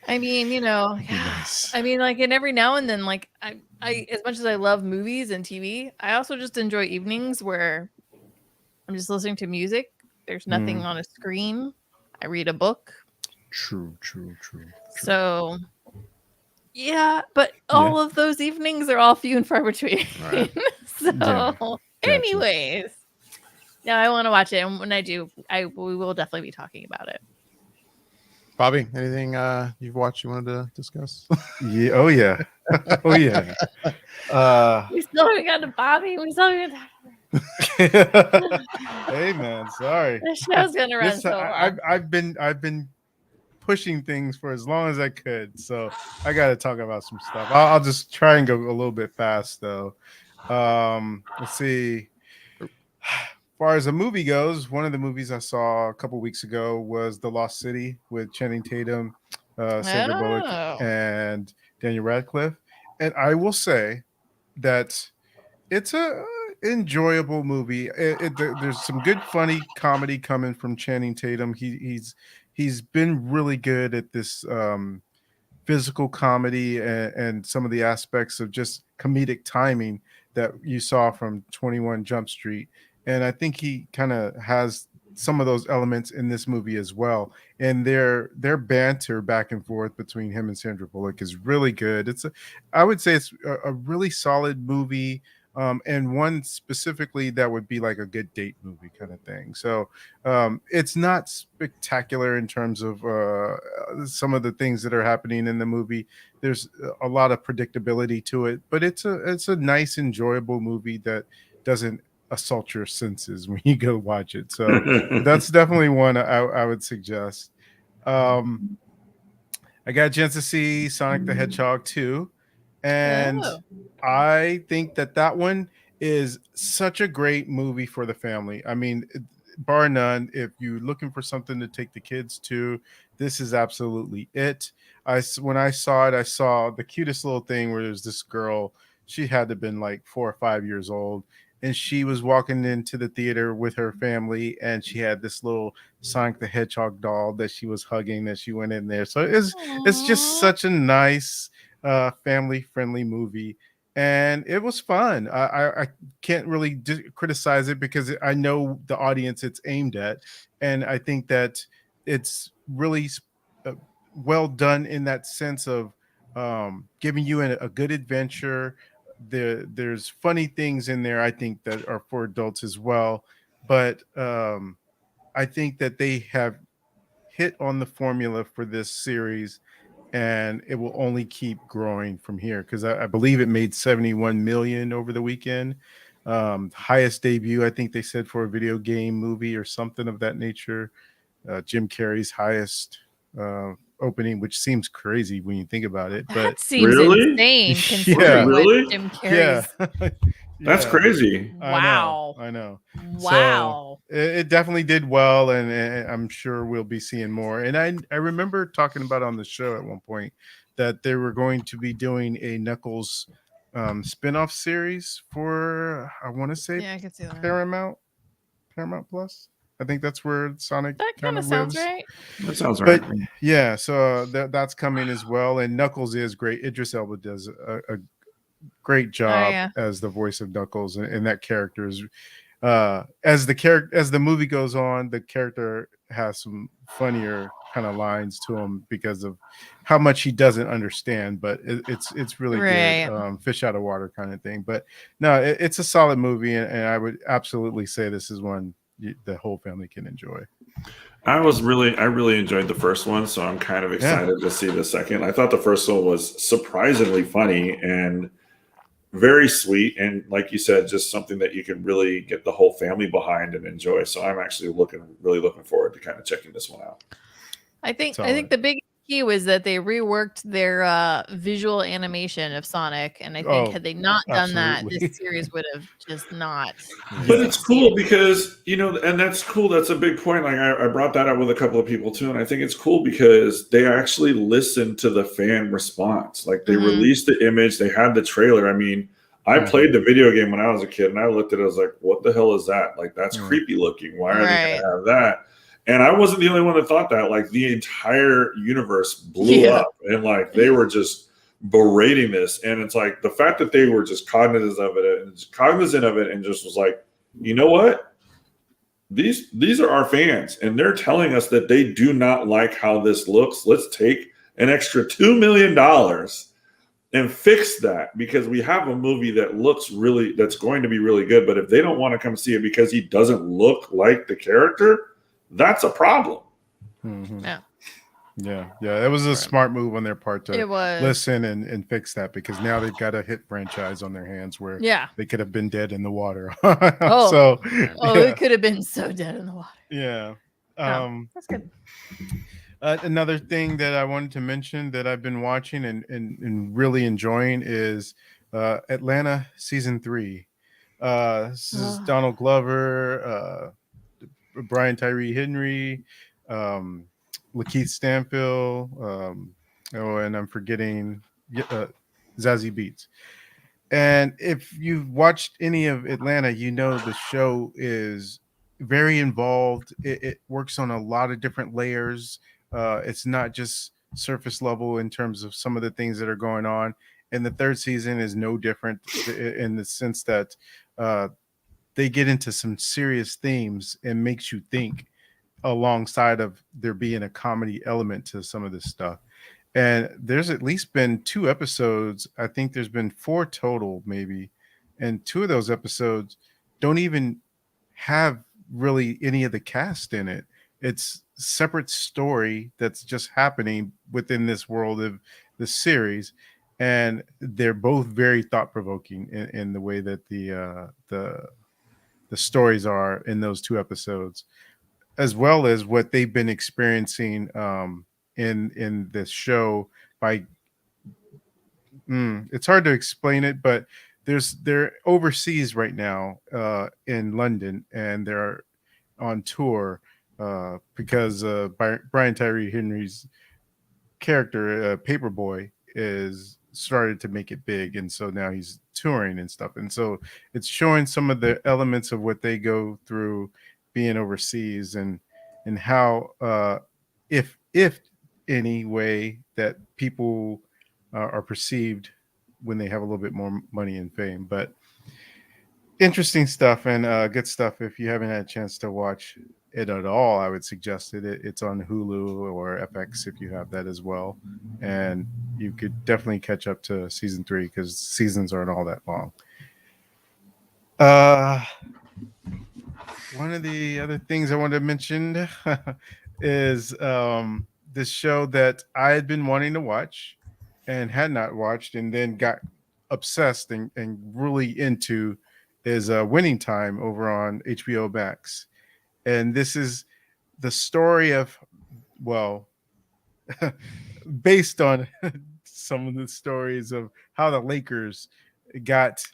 I mean, Be nice. I mean, like, and every now and then, like, I as much as I love movies and TV, I also just enjoy evenings where I'm just listening to music. There's nothing on a screen. I read a book. True. So, yeah, but all of those evenings are all few and far between. Right. So, Gotcha. anyways, yeah, I want to watch it, and when I do, we will definitely be talking about it. Bobby, anything you've watched you wanted to discuss? Yeah. Oh yeah. Oh yeah. We still haven't gotten to Bobby. We still haven't. Hey man, sorry. The show's gonna run This- so long. I've been pushing things for as long as I could, so I got to talk about some stuff. I'll just try and go a little bit fast though. Let's see. As far as the movie goes, one of the movies I saw a couple weeks ago was The Lost City with Channing Tatum, Sandra Bullock, Oh. and Daniel Radcliffe. And I will say that it's a enjoyable movie. There's some good funny comedy coming from Channing Tatum. He's been really good at this physical comedy and some of the aspects of just comedic timing that you saw from 21 Jump Street, and I think he kind of has some of those elements in this movie as well. And their banter back and forth between him and Sandra Bullock is really good. I would say it's a really solid movie. And one specifically that would be like a good date movie kind of thing. So it's not spectacular in terms of some of the things that are happening in the movie. There's a lot of predictability to it, but it's a nice, enjoyable movie that doesn't assault your senses when you go watch it. So that's definitely one I would suggest. I got a chance to see Sonic the Hedgehog 2, and I think that one is such a great movie for the family. I mean, bar none, if you're looking for something to take the kids to, this is absolutely it. When I saw it, I saw the cutest little thing where there's this girl, she had to have been like 4 or 5 years old, and she was walking into the theater with her family, and she had this little Sonic the Hedgehog doll that she was hugging as she went in there. So it's just such a nice family-friendly movie, and it was fun. I can't really criticize it because I know the audience it's aimed at, and I think that it's really well done in that sense of giving you a good adventure. There's funny things in there, I think, that are for adults as well, but I think that they have hit on the formula for this series, and it will only keep growing from here, because I believe it made 71 million over the weekend. Highest debut, I think they said, for a video game movie or something of that nature. Jim Carrey's highest opening, which seems crazy when you think about it. That But seems insane considering Really? what Jim Carrey's. That's crazy. Wow. I know. Wow. So it definitely did well, and I'm sure we'll be seeing more. And I remember talking about on the show at one point that they were going to be doing a Knuckles spin-off series for, I want to say, Yeah, I could see that. Paramount Plus. I think that's where Sonic That kind of sounds lives. right. That sounds right. But yeah, so that's coming as well. And Knuckles is great. Idris Elba does a great job as the voice of Knuckles, and that character is as the movie goes on, the character has some funnier kind of lines to him because of how much he doesn't understand, but it's really good, fish out of water kind of thing. But no, it's a solid movie, and I would absolutely say this is one the whole family can enjoy. I really enjoyed the first one, so I'm kind of excited to see the second. I thought the first one was surprisingly funny and very sweet, and like you said, just something that you can really get the whole family behind and enjoy. So I'm actually really looking forward to kind of checking this one out. I think the big key was that they reworked their visual animation of Sonic, and I think had they not done that, this series would have just not. But it's cool because, and that's cool. That's a big point. Like I brought that up with a couple of people too, and I think it's cool because they actually listened to the fan response. Like they released the image, they had the trailer. I mean, I played the video game when I was a kid, and I looked at it, I was like, what the hell is that? Like, that's creepy looking. Why are they going to have that? And I wasn't the only one that thought that. Like, the entire universe blew up, and like they were just berating this. And it's like the fact that they were just cognizant of it and just was like, you know what? These are our fans, and they're telling us that they do not like how this looks. Let's take an extra $2 million and fix that, because we have a movie that's going to be really good. But if they don't want to come see it because he doesn't look like the character, that's a problem. Yeah. It was a smart move on their part to listen and fix that, because now they've got a hit franchise on their hands where they could have been dead in the water. It could have been so dead in the water. Yeah. That's good. Another thing that I wanted to mention that I've been watching and really enjoying is Atlanta season 3. This is Donald Glover, Brian Tyree Henry, Lakeith Stanfield, and I'm forgetting Zazie Beetz. And if you've watched any of Atlanta, you know the show is very involved. It works on a lot of different layers. It's not just surface level in terms of some of the things that are going on. and the third season is no different in the sense that they get into some serious themes and makes you think, alongside of there being a comedy element to some of this stuff. And there's at least been 2 episodes. I think there's been 4 total, maybe. And 2 of those episodes don't even have really any of the cast in it. It's separate story that's just happening within this world of the series. And they're both very thought-provoking in the way that the stories are in those 2 episodes, as well as what they've been experiencing in this show. It's hard to explain it, but they're overseas right now in London, and they're on tour because Brian Tyree Henry's character, Paperboy, is started to make it big, and so now he's touring and stuff. And so it's showing some of the elements of what they go through being overseas, and how if any way that people are perceived when they have a little bit more money and fame. But interesting stuff, and good stuff. If you haven't had a chance to watch it at all, I would suggest it. It's on Hulu or FX if you have that as well, and you could definitely catch up to season 3 because seasons aren't all that long. One of the other things I wanted to mention is this show that I had been wanting to watch and had not watched, and then got obsessed and really into, is Winning Time over on HBO Max. And this is the story of, well, based on some of the stories of how the Lakers got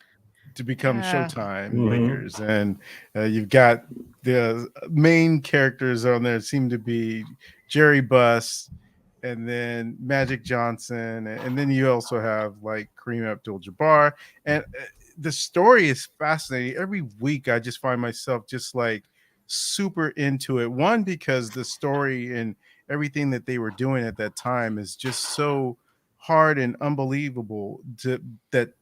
to become Showtime Lakers. And you've got the main characters on there seem to be Jerry Buss, and then Magic Johnson, and then you also have like Kareem Abdul-Jabbar. And the story is fascinating. Every week I just find myself just like super into it. One, because the story and everything that they were doing at that time is just so hard and unbelievable that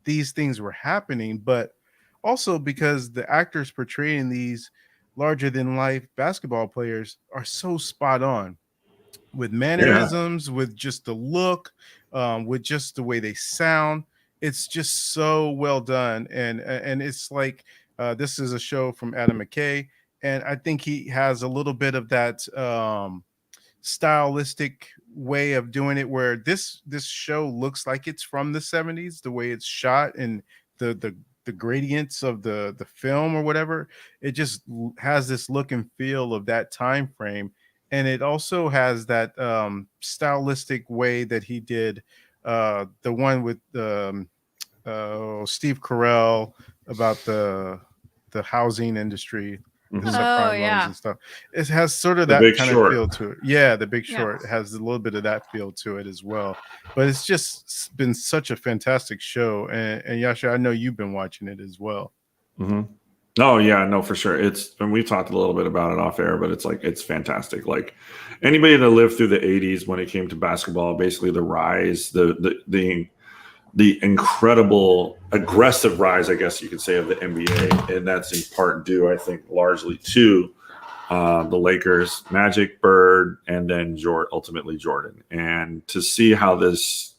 these things were happening, but also because the actors portraying these larger than life basketball players are so spot on with mannerisms, with just the look, with just the way they sound. It's just so well done. And it's like, this is a show from Adam McKay, and I think he has a little bit of that stylistic way of doing it, where this show looks like it's from the 70s, the way it's shot and the gradients of the film or whatever. It just has this look and feel of that time frame. And it also has that stylistic way that he did the one with Steve Carell about the housing industry, the subprime loans and stuff. It has sort of that kind of feel to it. Yeah, The Big Short has a little bit of that feel to it as well. But it's just been such a fantastic show. And Yasha, I know you've been watching it as well. Mm-hmm. Oh yeah, no, for sure. And we talked a little bit about it off air, but it's fantastic. Like anybody that lived through the 80s when it came to basketball, basically the rise, the incredible aggressive rise, I guess you could say, of the NBA. And that's in part due, I think, largely to the Lakers, Magic, Bird, and then ultimately Jordan. And to see how this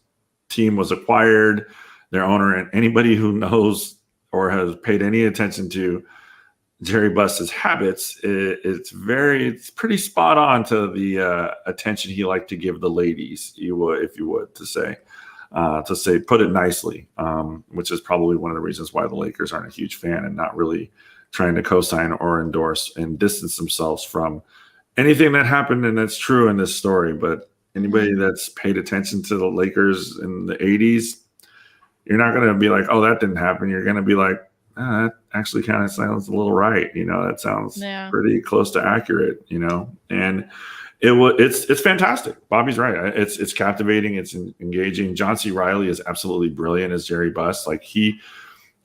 team was acquired, their owner, and anybody who knows or has paid any attention to Jerry Buss's habits, it's pretty spot on to the attention he liked to give the ladies, if you would, to say, put it nicely, which is probably one of the reasons why the Lakers aren't a huge fan and not really trying to co-sign or endorse and distance themselves from anything that happened. And that's true in this story. But anybody that's paid attention to the Lakers in the 80s, you're not going to be like, oh, that didn't happen. You're going to be like, that actually kind of sounds a little right. That sounds pretty close to accurate, and it's fantastic. Bobby's right. It's captivating. It's engaging. John C. Reilly is absolutely brilliant as Jerry Buss. Like, he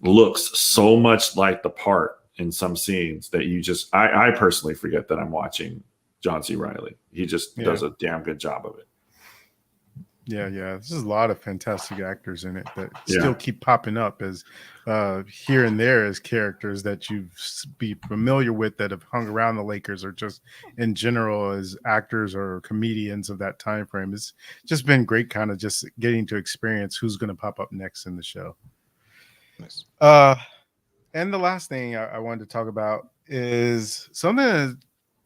looks so much like the part in some scenes that I personally forget that I'm watching John C. Reilly. He just does a damn good job of it. Yeah, there's a lot of fantastic actors in it that Yeah. still keep popping up as here and there as characters that you be familiar with that have hung around the Lakers, or just in general as actors or comedians of that time frame. It's just been great, kind of just getting to experience who's going to pop up next in the show. Nice. And the last thing I wanted to talk about is something that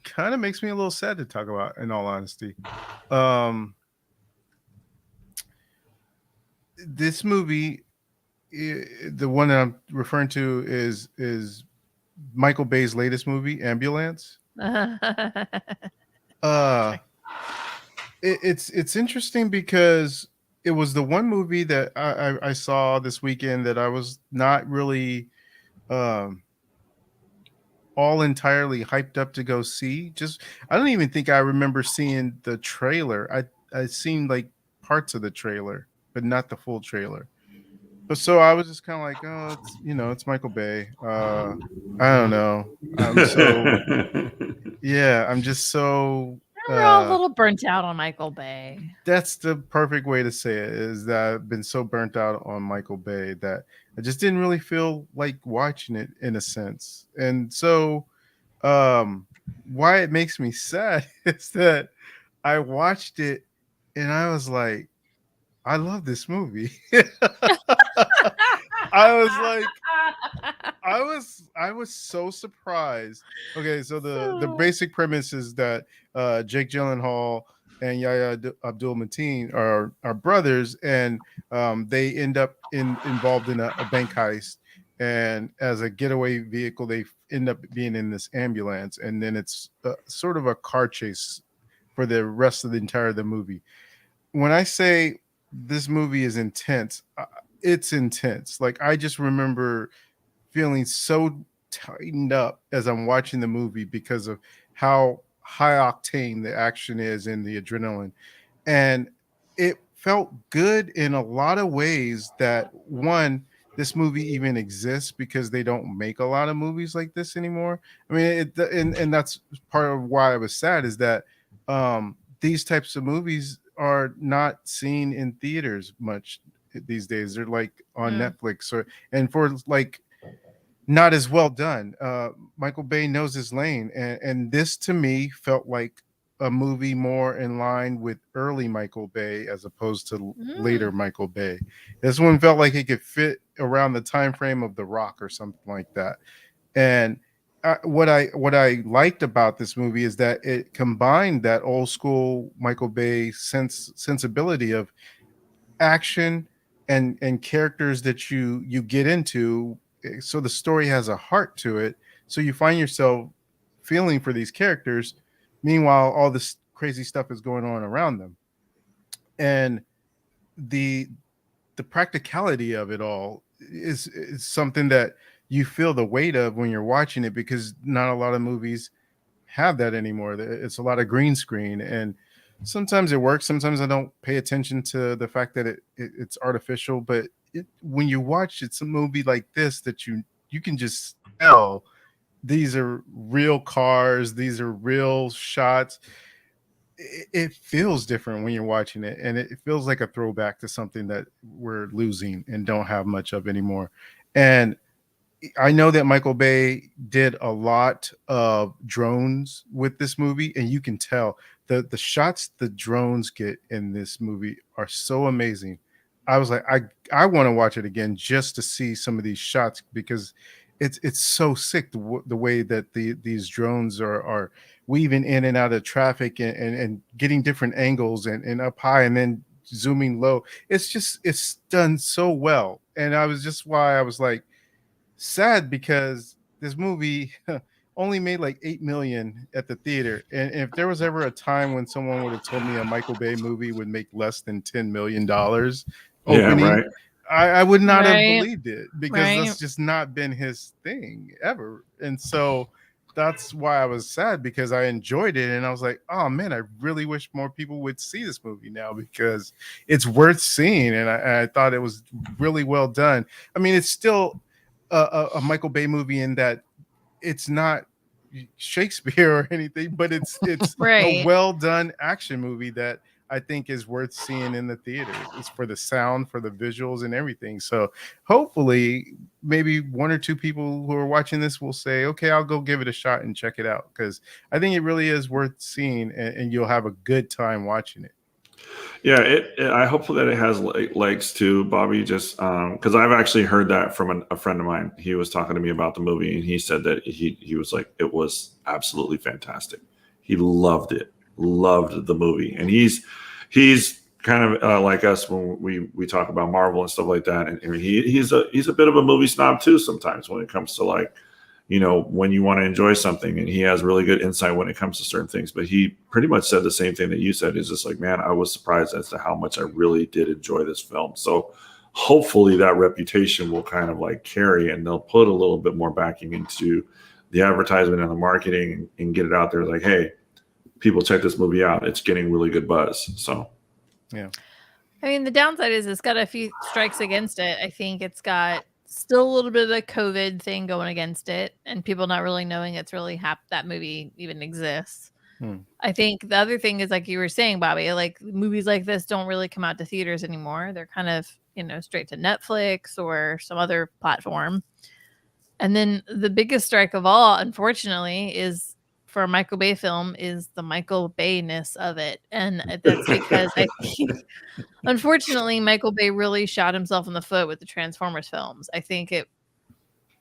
kind of makes me a little sad to talk about, in all honesty. This movie, the one that I'm referring to, is Michael Bay's latest movie, Ambulance. It's interesting because it was the one movie that I saw this weekend that I was not really all entirely hyped up to go see. Just I don't even think I remember seeing the trailer. I seen like parts of the trailer, but not the full trailer. But so I was just kind of like, oh, it's Michael Bay. I don't know. I'm just so We're all a little burnt out on Michael Bay. That's the perfect way to say it, is that I've been so burnt out on Michael Bay that I just didn't really feel like watching it, in a sense. And so why it makes me sad is that I watched it and I was like, I love this movie. I was so surprised. Okay, so the basic premise is that Jake Gyllenhaal and Yahya Abdul-Mateen are brothers, and they end up involved in a bank heist. And as a getaway vehicle, they end up being in this ambulance, and then it's sort of a car chase for the rest of the entire of the movie. When I say this movie is intense, it's intense. Like, I just remember feeling so tightened up as I'm watching the movie because of how high octane the action is and the adrenaline. And it felt good in a lot of ways that, one, this movie even exists because they don't make a lot of movies like this anymore. I mean, and that's part of why I was sad, is that these types of movies are not seen in theaters much these days. They're like on Netflix, and for like not as well done. Michael Bay knows his lane, and this to me felt like a movie more in line with early Michael Bay as opposed to later Michael Bay. This one felt like it could fit around the time frame of The Rock or something like that. And what I liked about this movie is that it combined that old school Michael Bay sensibility of action and characters that you get into, so the story has a heart to it, so you find yourself feeling for these characters. Meanwhile, all this crazy stuff is going on around them, and the practicality of it all is something that you feel the weight of when you're watching it, because not a lot of movies have that anymore. It's a lot of green screen, and sometimes it works. Sometimes I don't pay attention to the fact that it's artificial, but when you watch it's a movie like this, that you can just tell these are real cars, these are real shots. It feels different when you're watching it, and it feels like a throwback to something that we're losing and don't have much of anymore. And I know that Michael Bay did a lot of drones with this movie, and you can tell the shots the drones get in this movie are so amazing. I was like, I want to watch it again just to see some of these shots, because it's so sick the way that these drones are weaving in and out of traffic and getting different angles and up high and then zooming low. It's done so well, and I was just why I was like sad, because this movie only made like 8 million at the theater. And if there was ever a time when someone would have told me a Michael Bay movie would make less than $10 million opening, right. I would not have believed it, because Right. that's just not been his thing ever. And so that's why I was sad, because I enjoyed it and I was like, oh man, I really wish more people would see this movie now, because it's worth seeing. And I thought it was really well done. I mean, it's still a Michael Bay movie in that it's not Shakespeare or anything, but it's Right. a well done action movie that I think is worth seeing in the theater. It's for the sound, for the visuals, and everything. So hopefully, maybe one or two people who are watching this will say, "Okay, I'll go give it a shot and check it out," because I think it really is worth seeing, and you'll have a good time watching it. Yeah, I hope that it has legs too, Bobby. Just because I've actually heard that from a friend of mine. He was talking to me about the movie, and he said that he was like, it was absolutely fantastic. He loved it, loved the movie, and he's kind of like us when we talk about Marvel and stuff like that. And he's a bit of a movie snob too sometimes when it comes to like, when you want to enjoy something, and he has really good insight when it comes to certain things. But he pretty much said the same thing that you said. Is just like, man, I was surprised as to how much I really did enjoy this film. So hopefully that reputation will kind of like carry, and they'll put a little bit more backing into the advertisement and the marketing and get it out there. Like, hey, people check this movie out. It's getting really good buzz. So, yeah. I mean, the downside is it's got a few strikes against it. I think it's got still a little bit of the COVID thing going against it, and people not really knowing it's really that movie even exists. I think the other thing is, like you were saying, Bobby, like movies like this don't really come out to theaters anymore. They're kind of, straight to Netflix or some other platform. And then the biggest strike of all, unfortunately, is for a Michael Bay film is the Michael Bay-ness of it. And that's because I think, unfortunately, Michael Bay really shot himself in the foot with the Transformers films. I think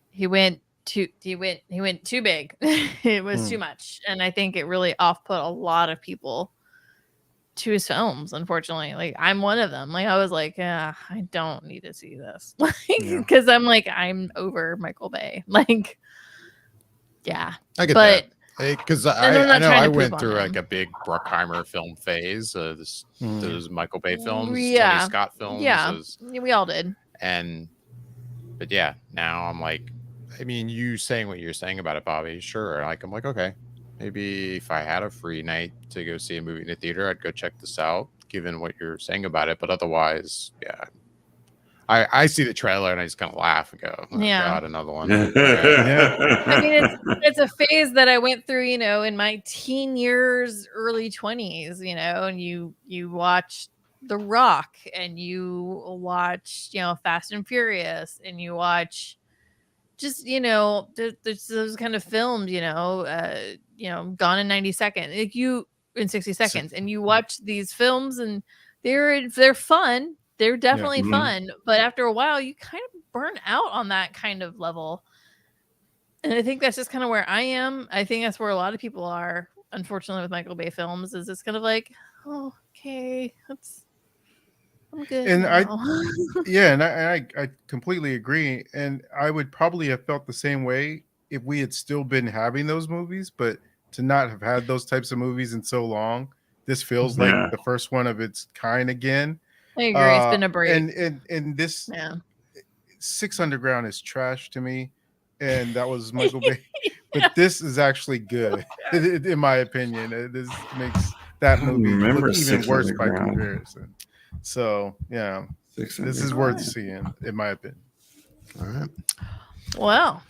he went too big. It was too much. And I think it really off-put a lot of people to his films, unfortunately. Like, I'm one of them. Like, I was like, yeah, I don't need to see this. Like, because I'm like, I'm over Michael Bay. Like, yeah. I get that. Because I know I went through him. like a big Bruckheimer film phase. Those Michael Bay films, Yeah. Tony Scott films. Yeah, we all did. But yeah, now I'm like, I mean, you saying what you're saying about it, Bobby, sure. Like, I'm like, okay, maybe if I had a free night to go see a movie in the theater, I'd go check this out, given what you're saying about it. But otherwise, yeah. I see the trailer and I just kind of laugh and go, oh, Yeah. God, another one. I mean, it's a phase that I went through, in my teen years, early 20s, and you watch The Rock, and you watch, Fast and Furious, and you watch just, there's those kind of films, Gone in 90 Seconds, like in 60 seconds, and you watch these films and they're fun. They're definitely fun, but after a while, you kind of burn out on that kind of level. And I think that's just kind of where I am. I think that's where a lot of people are, unfortunately, with Michael Bay films, is it's kind of like, oh, okay, I'm good. And now. I completely agree. And I would probably have felt the same way if we had still been having those movies, but to not have had those types of movies in so long, this feels like the first one of its kind again. I agree. It's been a break. And this Six Underground is trash to me, and that was Michael Bay. But this is actually good, in my opinion. This makes that movie look even worse by comparison. So yeah, this is worth seeing, in my opinion. All right. Well,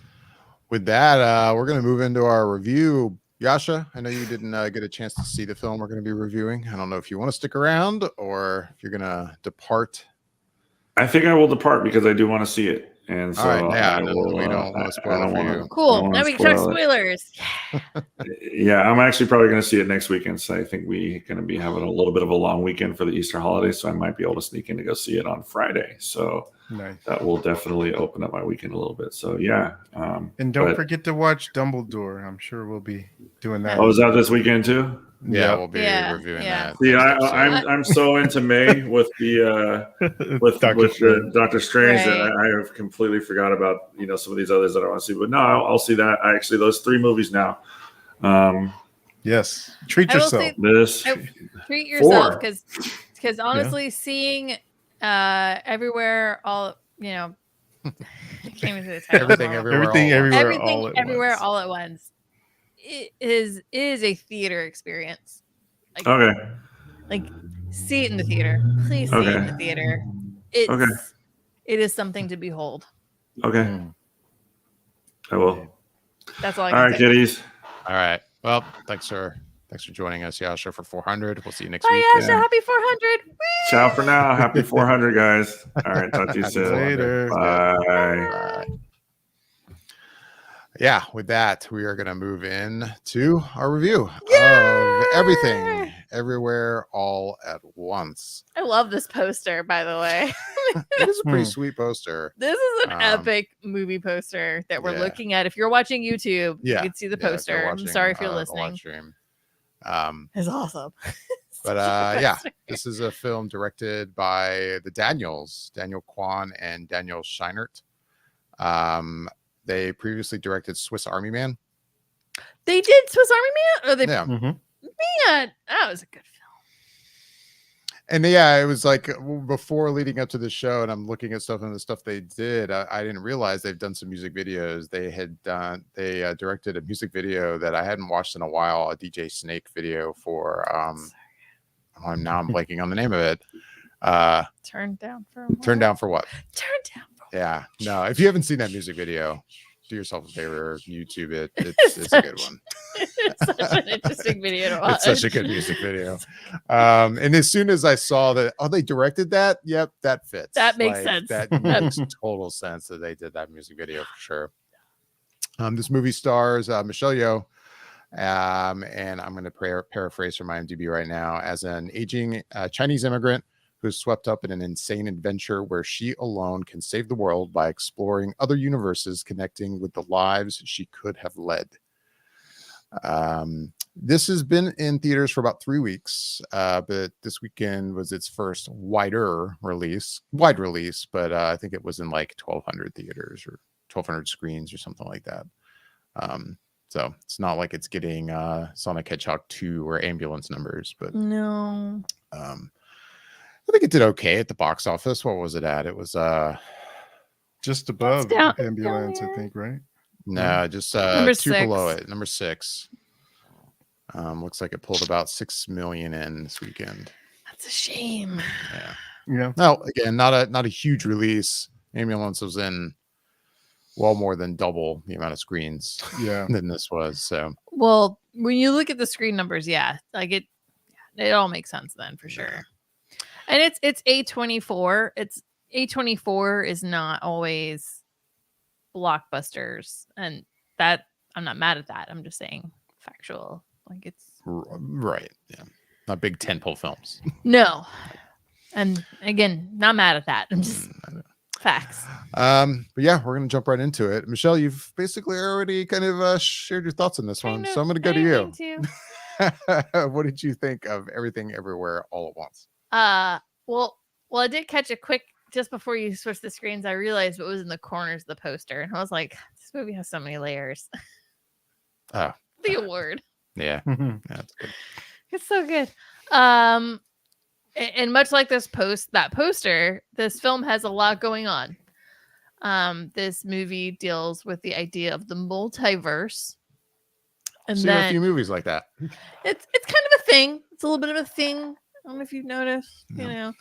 with that, we're going to move into our review. Yasha, I know you didn't get a chance to see the film we're going to be reviewing. I don't know if you want to stick around or if you're going to depart. I think I will depart because I do want to see it. And so we don't want to spoil it for you. Cool. Now we can talk spoilers. Yeah, I'm actually probably going to see it next weekend. So I think we're going to be having a little bit of a long weekend for the Easter holiday. So I might be able to sneak in to go see it on Friday. So that will definitely open up my weekend a little bit. So yeah. And don't forget to watch Dumbledore. I'm sure we'll be doing that. Oh, is that this weekend too? Yeah, we'll be reviewing that. See, I'm so into May with the with Doctor Strange that I have completely forgot about some of these others that I want to see. But no, I'll see that. Those 3 movies now. Yes, treat yourself. Treat yourself because honestly, seeing everywhere all I can't even say the title. Everything everywhere all at once. It is a theater experience. Like see it in the theater. Please see it in the theater. It is something to behold. Okay. I will. That's all I can say. All right, kiddies. All right. Well, thanks for Thanks for joining us, Yasha, for 400. We'll see you next Bye, week. Yasha. Happy 400. Woo! Ciao for now. Happy 400, guys. All right. Talk to you Happy soon. 400. Later. Bye. Bye. Yeah, with that, we are going to move in to our review of Everything, Everywhere, All at Once. I love this poster, by the way. It is a pretty sweet poster. This is an epic movie poster that we're looking at. If you're watching YouTube, you can see the poster. I'm sorry if you're listening. Stream. It's awesome. But yeah, this is a film directed by the Daniels, Daniel Kwan and Daniel Scheinert. They previously directed Swiss Army Man. They did Swiss Army Man? Or they Man, that was a good film. And yeah, it was like before leading up to the show, and I'm looking at stuff and the stuff they did. I didn't realize they've done some music videos. They directed a music video that I hadn't watched in a while, a DJ Snake video for now I'm blanking on the name of it. Turned down for what? Turned down for Yeah. No, if you haven't seen that music video, do yourself a favor, YouTube it. It's a good one. It's such an interesting video to watch. It's such a good music video. And as soon as I saw that, they directed that. Yep, that fits. That makes sense. That makes total sense that they did that music video for sure. This movie stars Michelle Yeoh, and I'm going to paraphrase from IMDb right now, as an aging Chinese immigrant who's swept up in an insane adventure where she alone can save the world by exploring other universes, connecting with the lives she could have led. This has been in theaters for about 3 weeks, but this weekend was its first wide release, but I think it was in like 1,200 theaters or 1,200 screens or something like that. So it's not like it's getting Sonic Hedgehog 2 or ambulance numbers, but no. I think it did okay at the box office. What was it at? It was just above ambulance, I think, right? No, just number 2 6. below it. Number 6. Looks like it pulled about 6 million in this weekend. That's a shame. Yeah. No, again, not a huge release. Ambulance was in well more than double the amount of screens than this was. So, well, when you look at the screen numbers, like it all makes sense then for sure. And it's A24. It's A24 is not always blockbusters, and that I'm not mad at that. I'm just saying factual. Like it's right. Yeah, not big tentpole films. No, and again, not mad at that. I'm just facts. But yeah, we're gonna jump right into it. Michelle, you've basically already kind of shared your thoughts on this one, so I'm gonna go to you. What did you think of Everything Everywhere All at Once? Well, I did catch a quick just before you switched the screens. I realized what was in the corners of the poster, and I was like, "This movie has so many layers." Oh, the award. Yeah, that's good. It's so good. And much like that poster, this film has a lot going on. This movie deals with the idea of the multiverse. And seen a few movies like that. It's kind of a thing. It's a little bit of a thing. I don't know if you've noticed, you know.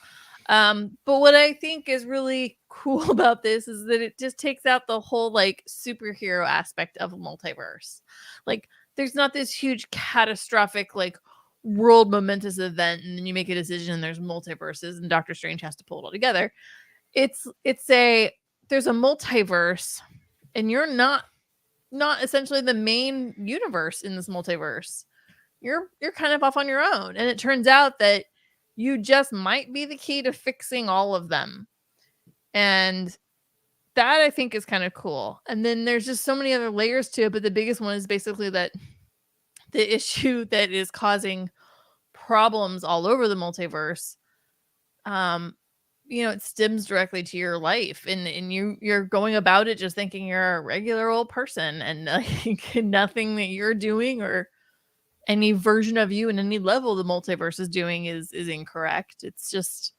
But what I think is really cool about this is that it just takes out the whole like superhero aspect of a multiverse. Like there's not this huge catastrophic like world momentous event and then you make a decision and there's multiverses and Doctor Strange has to pull it all together. There's a multiverse and you're not essentially the main universe in this multiverse. You're kind of off on your own. And it turns out that you just might be the key to fixing all of them. And that I think is kind of cool. And then there's just so many other layers to it. But the biggest one is basically that the issue that is causing problems all over the multiverse, it stems directly to your life. And you're going about it just thinking you're a regular old person and like nothing that you're doing or any version of you in any level the multiverse is doing is incorrect. It's just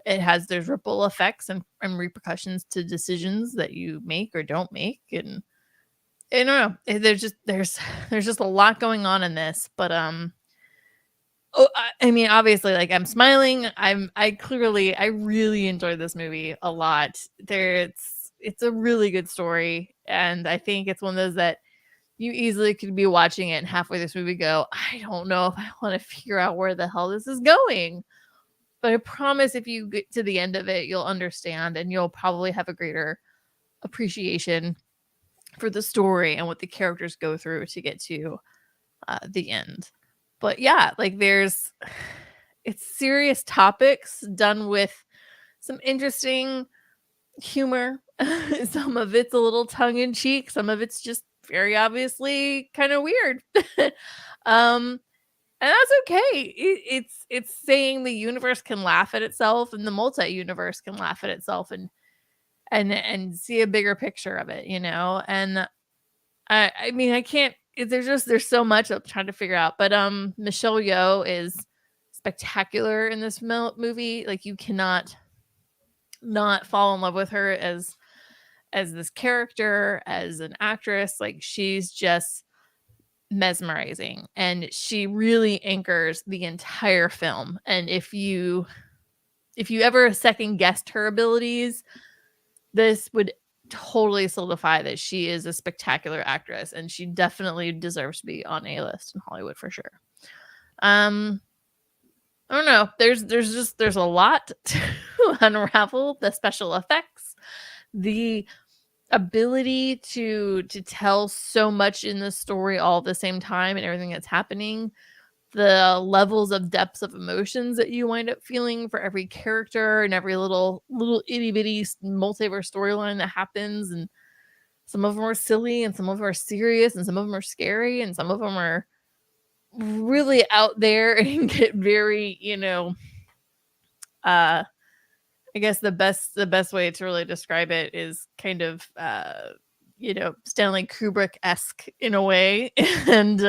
there's ripple effects and repercussions to decisions that you make or don't make. And I don't know. There's just a lot going on in this. But I mean, obviously, like I'm smiling. I really enjoyed this movie a lot. It's a really good story, and I think it's one of those that you easily could be watching it and halfway this movie go, I don't know if I want to figure out where the hell this is going. But I promise if you get to the end of it, you'll understand and you'll probably have a greater appreciation for the story and what the characters go through to get to the end. But yeah, like it's serious topics done with some interesting humor. Some of it's a little tongue in cheek. Some of it's just very obviously kind of weird. And that's okay. It's saying the universe can laugh at itself and the multi-universe can laugh at itself and see a bigger picture of it, And I mean, I can't. There's so much I'm trying to figure out. But Michelle Yeoh is spectacular in this movie. Like you cannot not fall in love with her as this character, as an actress. Like she's just mesmerizing, and she really anchors the entire film. And if you ever second guessed her abilities, this would totally solidify that she is a spectacular actress, and she definitely deserves to be on A-list in Hollywood for sure. I don't know. There's a lot to unravel. The special effects, the ability to tell so much in the story all at the same time and everything that's happening, the levels of depths of emotions that you wind up feeling for every character and every little itty bitty multiverse storyline that happens. And some of them are silly and some of them are serious and some of them are scary and some of them are really out there and get very, I guess the best way to really describe it is kind of Stanley Kubrick-esque in a way. And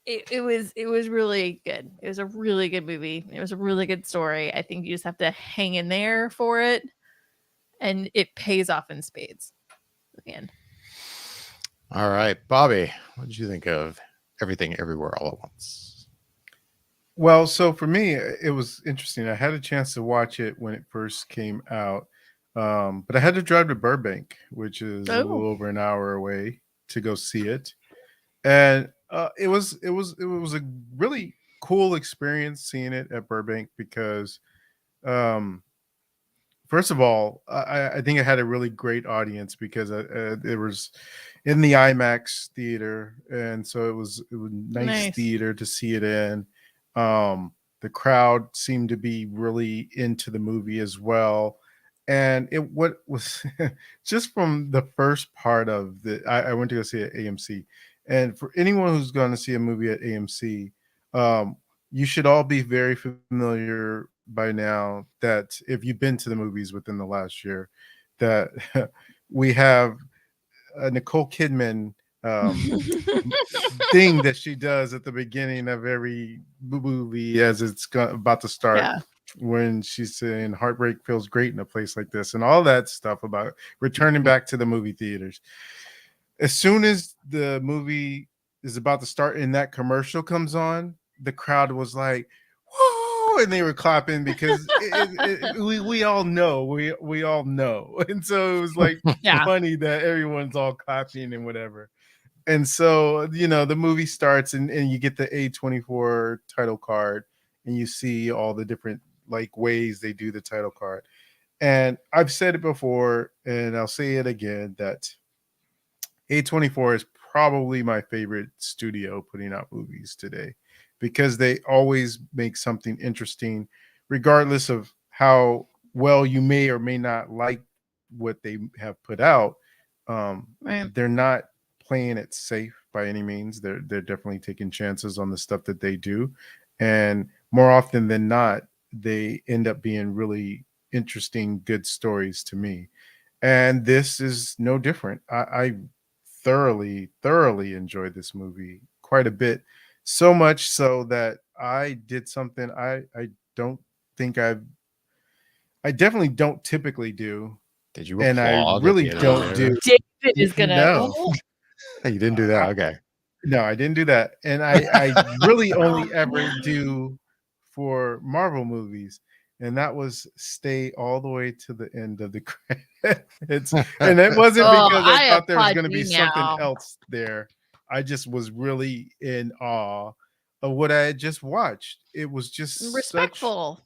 it was really good. It was a really good movie. It was a really good story. I think you just have to hang in there for it, and it pays off in spades at the end. All right, Bobby, what did you think of Everything Everywhere All at Once? Well, so for me, it was interesting. I had a chance to watch it when it first came out, but I had to drive to Burbank, which is a little over an hour away, to go see it. And it was a really cool experience seeing it at Burbank because, first of all, I think it had a really great audience because it was in the IMAX theater, and so it was nice theater to see it in. The crowd seemed to be really into the movie as well. And what was just from the first part of I went to go see it at AMC. And for anyone who's going to see a movie at AMC, you should all be very familiar by now that if you've been to the movies within the last year, that we have a Nicole Kidman thing that she does at the beginning of every movie as it's about to start, when she's saying heartbreak feels great in a place like this and all that stuff about returning back to the movie theaters. As soon as the movie is about to start and that commercial comes on, the crowd was like, whoa, and they were clapping because we all know, we all know. And so it was like funny that everyone's all clapping and whatever. And so, the movie starts and you get the A24 title card and you see all the different ways they do the title card. And I've said it before and I'll say it again that A24 is probably my favorite studio putting out movies today because they always make something interesting, regardless of how well you may or may not like what they have put out. They're not playing it safe by any means. They're definitely taking chances on the stuff that they do. And more often than not, they end up being really interesting, good stories to me. And this is no different. I thoroughly enjoyed this movie quite a bit, so much so that I did something I definitely don't typically do. Did you? And I really don't do. David is gonna. No. Hey, you didn't do that. Okay. No, I didn't do that, and I really only ever do for Marvel movies. and that was stay all the way to the end of the credits. And it wasn't because I thought there was going to be something else there. I just was really in awe of what I had just watched. It was just respectful.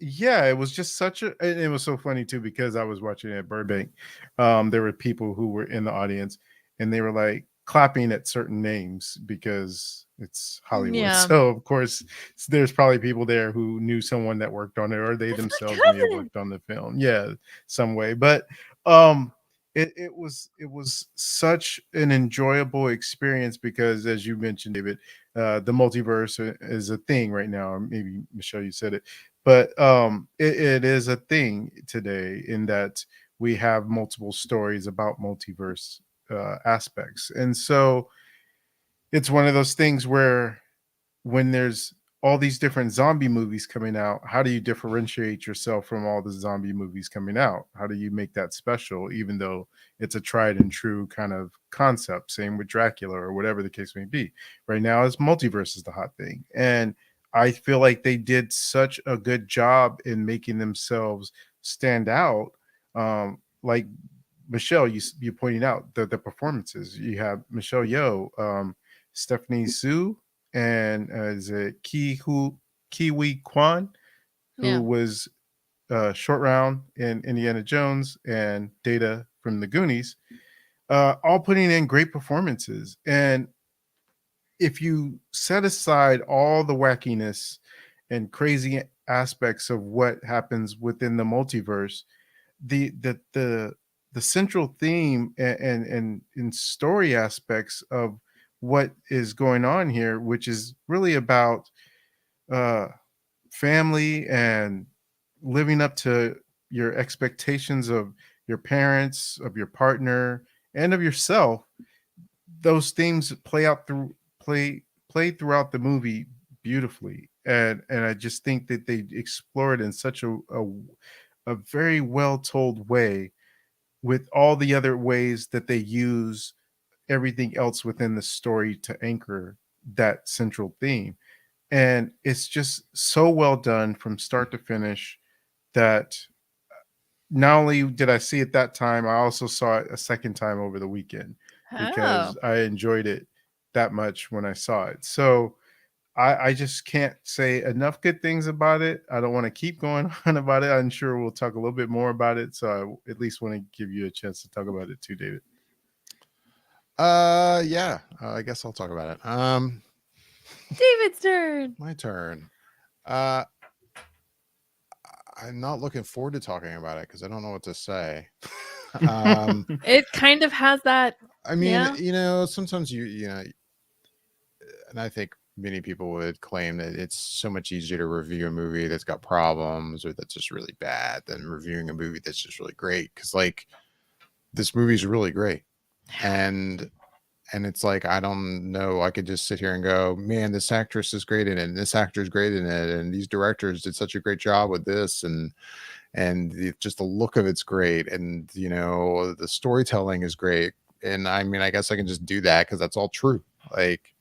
It was just such a, and it was so funny too, because I was watching it at Burbank. There were people who were in the audience and they were like clapping at certain names because it's Hollywood. Yeah. So of course there's probably people there who knew someone that worked on it, or they themselves may have worked on the film. Yeah, some way. But it was such an enjoyable experience because, as you mentioned, David, the multiverse is a thing right now. Or maybe Michelle, you said it, but it is a thing today in that we have multiple stories about multiverse aspects. And so it's one of those things where when there's all these different zombie movies coming out, how do you differentiate yourself from all the zombie movies coming out? How do you make that special, even though it's a tried and true kind of concept? Same with Dracula or whatever the case may be. Right now, it's multiverse is the hot thing. And I feel like they did such a good job in making themselves stand out. Like Michelle, you pointed out the performances. You have Michelle Yeoh, Stephanie Hsu, and is it Kiwi Kwan, who was Short Round in Indiana Jones and Data from the Goonies, all putting in great performances. And if you set aside all the wackiness and crazy aspects of what happens within the multiverse, the central theme and story aspects of what is going on here, which is really about family and living up to your expectations of your parents, of your partner, and of yourself. Those themes play throughout the movie beautifully, and I just think that they explore it in such a very well told way, with all the other ways that they use everything else within the story to anchor that central theme. And it's just so well done from start to finish that not only did I see it that time, I also saw it a second time over the weekend because I enjoyed it that much when I saw it. So I just can't say enough good things about it. I don't want to keep going on about it. I'm sure we'll talk a little bit more about it. So I at least want to give you a chance to talk about it too, David. I guess I'll talk about it. David's turn. My turn. I'm not looking forward to talking about it because I don't know what to say. It kind of has that. I mean, sometimes you know, and I think many people would claim that it's so much easier to review a movie that's got problems or that's just really bad than reviewing a movie that's just really great. Because like this movie's really great, and it's like, I don't know, I could just sit here and go, man, this actress is great in it, and this actor is great in it, and these directors did such a great job with this, and just the look of it's great, and the storytelling is great. And I mean, I guess I can just do that because that's all true. Like,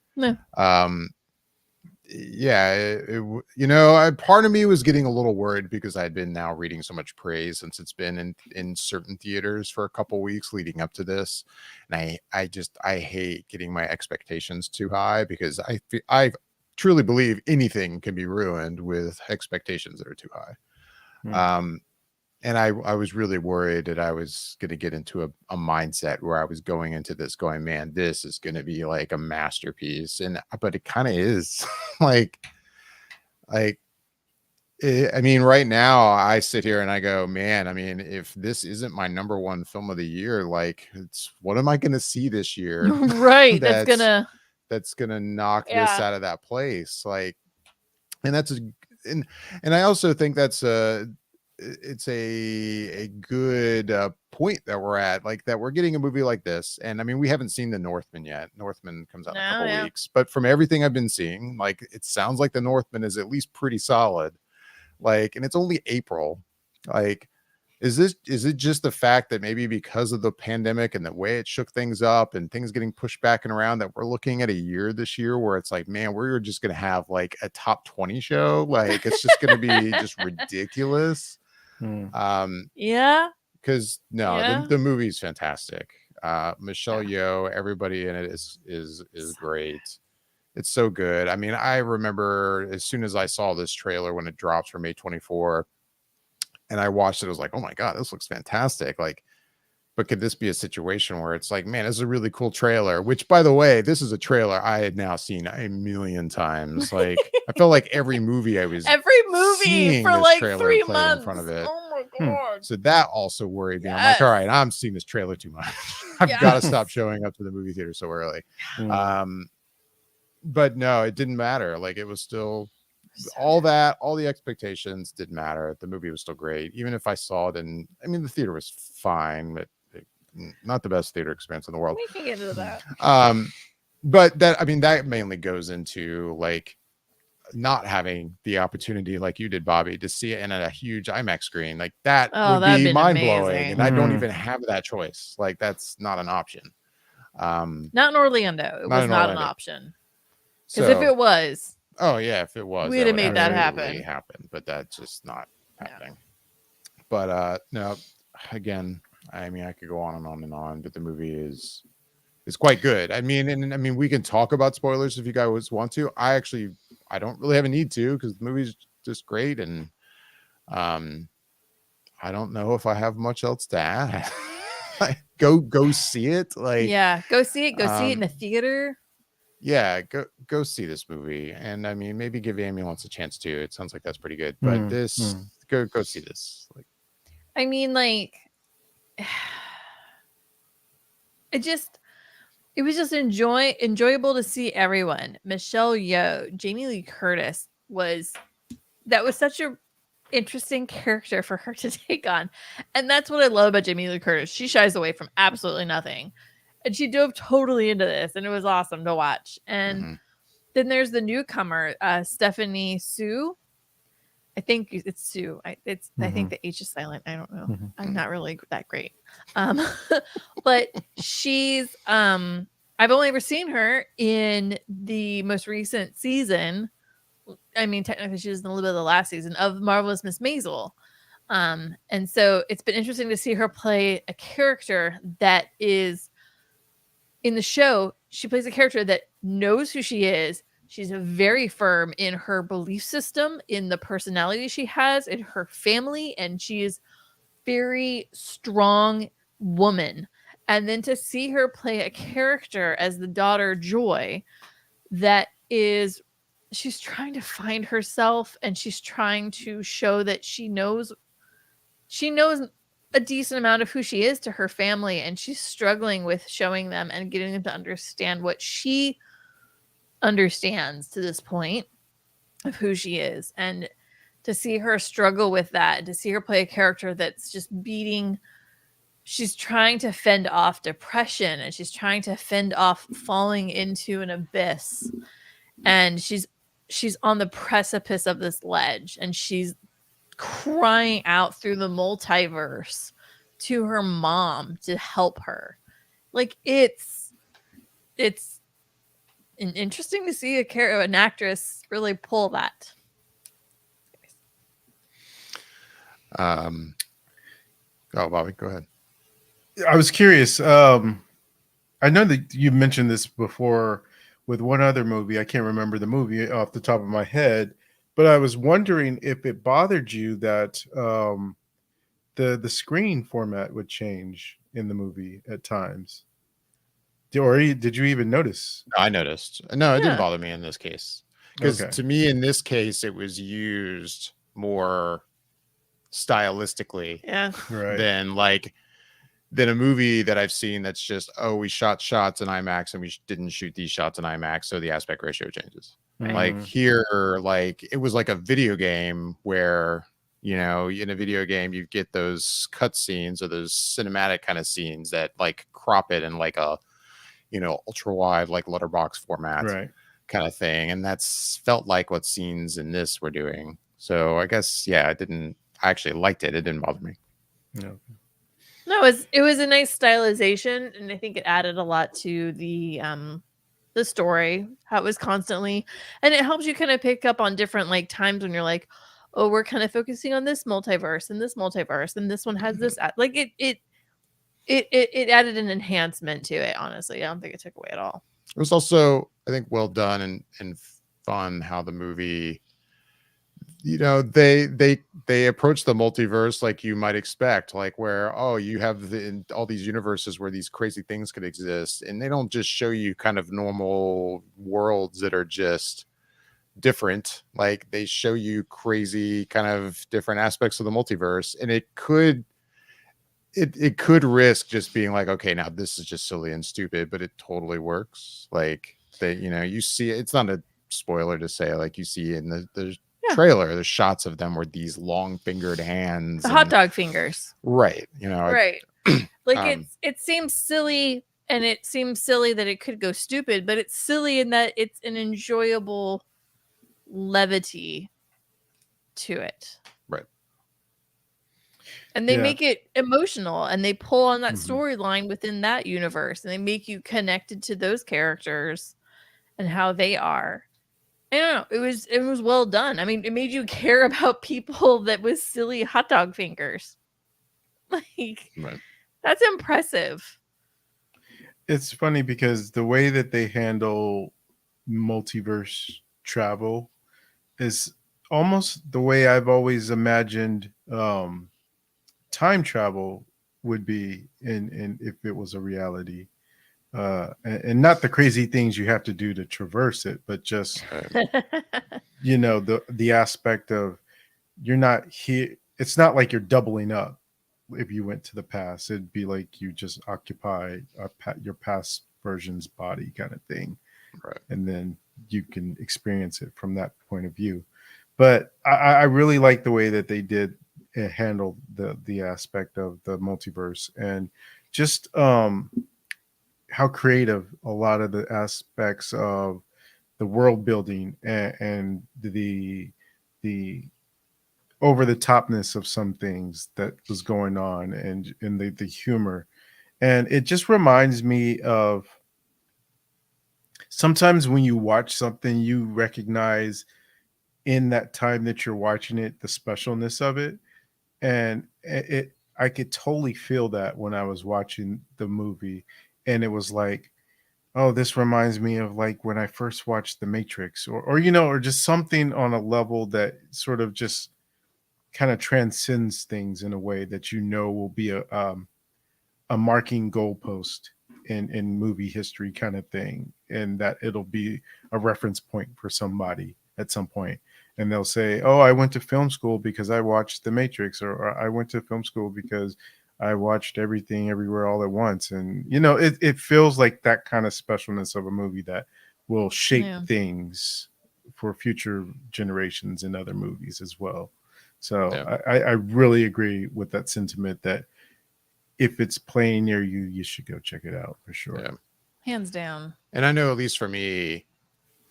part of me was getting a little worried because I'd been now reading so much praise since it's been in certain theaters for a couple weeks leading up to this, and I hate getting my expectations too high because I truly believe anything can be ruined with expectations that are too high. And I was really worried that I was going to get into a mindset where I was going into this going, man, this is going to be like a masterpiece. But it kind of is. I mean, right now I sit here and I go, man, I mean, if this isn't my number one film of the year, like, what am I going to see this year? Right. that's gonna knock this out of that place. Like, and I also think that's it's a good point that we're at, like, that we're getting a movie like this. And I mean, we haven't seen The Northman yet. Northman comes out in a couple weeks, but from everything I've been seeing, like, it sounds like The Northman is at least pretty solid. Like, and it's only April. Like, Is it just the fact that maybe because of the pandemic and the way it shook things up and things getting pushed back and around that we're looking at a year this year where it's like, man, we're just gonna have like a top 20 show, like it's just gonna be just ridiculous. Yeah. Because no, Yeah. the movie's fantastic. Michelle Yeoh, everybody in it is great. It's so good. I mean, I remember as soon as I saw this trailer when it drops for May 24, and I watched it, I was like, oh my God, this looks fantastic. Like, but could this be a situation where it's like, man, this is a really cool trailer, which by the way, this is a trailer I had now seen a million times. Like I felt like every movie I was movie for this like trailer 3 played months. in front of it. Oh my God. So that also worried me. I'm Yes. like, all right, I'm seeing this trailer too much. I've Yes. got to stop showing up to the movie theater so early. But no, it didn't matter. Like it was still all the expectations didn't matter. The movie was still great. Even if I saw it and I mean the theater was fine, but not the best theater experience in the world. We can get into that. But that, I mean, that mainly goes into like not having the opportunity like you did, Bobby, to see it in a huge IMAX screen. Like that would that'd be been mind blowing. amazing. And I don't even have that choice. Like that's not an option. Not in Orlando. It Not was in not Orlando. an option. Because if it was, oh yeah, if it was, we'd have made that absolutely happen. happen. But that's just not No. happening. But no, again, I mean, I could go on and on and on, but the movie is quite good. I mean, and I mean, we can talk about spoilers if you guys want to. I don't really have a need to because the movie's just great, and I don't know if I have much else to add. Go see it. Like yeah, go see it. Go see it in the theater. yeah, go see this movie, and I mean, maybe give Ambulance a chance too. It sounds like that's pretty good. But go see this. Like, I mean, like, it was just enjoyable to see everyone. Michelle Yeoh, Jamie Lee Curtis was such a interesting character for her to take on, and that's what I love about Jamie Lee Curtis. She shies away from absolutely nothing, and she dove totally into this, and it was awesome to watch. And then there's the newcomer, Stephanie Sue. I think it's Sue. I think the H is silent. I don't know. I'm not really that great. But she's I've only ever seen her in the most recent season. I mean, technically she was in a little bit of the last season of Marvelous Miss Maisel. And so it's been interesting to see her play a character that is in the show. She plays a character that knows who she is. She's very firm in her belief system, in the personality she has, in her family, and she is very strong woman. And then to see her play a character as the daughter Joy, that is, she's trying to find herself, and she's trying to show that she knows a decent amount of who she is to her family, and she's struggling with showing them and getting them to understand what she understands to this point of who she is. And to see her struggle with that, to see her play a character that's just she's trying to fend off depression, and she's trying to fend off falling into an abyss, and she's on the precipice of this ledge, and she's crying out through the multiverse to her mom to help her. Like it's interesting to see an actress really pull that. oh, Bobby, go ahead. I was curious. I know that you mentioned this before with one other movie. I can't remember the movie off the top of my head, but I was wondering if it bothered you that the screen format would change in the movie at times. Did you even notice? I noticed. No, it Yeah. didn't bother me in this case. Because to me, in this case, it was used more stylistically Yeah. Right. than a movie that I've seen that's just, oh, we shot shots in IMAX and we didn't shoot these shots in IMAX, so the aspect ratio changes. Like here, like it was like a video game where, you know, in a video game you get those cut scenes or those cinematic kind of scenes that like crop it in like a, you know, ultra wide like letterbox format kind of thing, and that's felt like what scenes in this were doing. So I guess I actually liked it. It didn't bother me. Yeah. No, it was a nice stylization, and I think it added a lot to the story. How it was constantly, and it helps you kind of pick up on different like times when you're like, oh, we're kind of focusing on this multiverse, and this one has this. Like it added an enhancement to it. Honestly, I don't think it took away at all. It was also, I think, well done and fun how the movie, they approach the multiverse like you might expect, like where, oh, you have all these universes where these crazy things could exist, and they don't just show you kind of normal worlds that are just different. Like they show you crazy kind of different aspects of the multiverse, and it could risk just being like, okay, now this is just silly and stupid, but it totally works. Like you see, it's not a spoiler to say, like you see in the trailer, the shots of them were these long fingered hands, the hot dog fingers, right? Right. Like it seems silly, and it seems silly that it could go stupid, but it's silly in that it's an enjoyable levity to it. Right. And they make it emotional, and they pull on that Mhm. storyline within that universe, and they make you connected to those characters and how they are. I don't know. It was well done. I mean, it made you care about people that was silly hot dog fingers. Like, Right. that's impressive. It's funny because the way that they handle multiverse travel is almost the way I've always imagined time travel would be in if it was a reality. And not the crazy things you have to do to traverse it, but just the aspect of you're not here. It's not like you're doubling up. If you went to the past, it'd be like you just occupy your past version's body kind of thing, Right. and then you can experience it from that point of view. But I really like the way that they did handle the aspect of the multiverse, and just how creative a lot of the aspects of the world building and the over the topness of some things that was going on, and in the humor. And it just reminds me of sometimes when you watch something, you recognize in that time that you're watching it the specialness of it. And I could totally feel that when I was watching the movie, and it was like, oh, this reminds me of like when I first watched The Matrix, or just something on a level that sort of just kind of transcends things in a way that will be a marking goalpost in movie history kind of thing, and that it'll be a reference point for somebody at some point, and they'll say, oh, I went to film school because I watched The Matrix, or I went to film school because I watched Everything Everywhere All at Once. And it feels like that kind of specialness of a movie that will shape things for future generations in other movies as well. So I really agree with that sentiment that if it's playing near you, you should go check it out for sure. Yeah. Hands down. And I know, at least for me,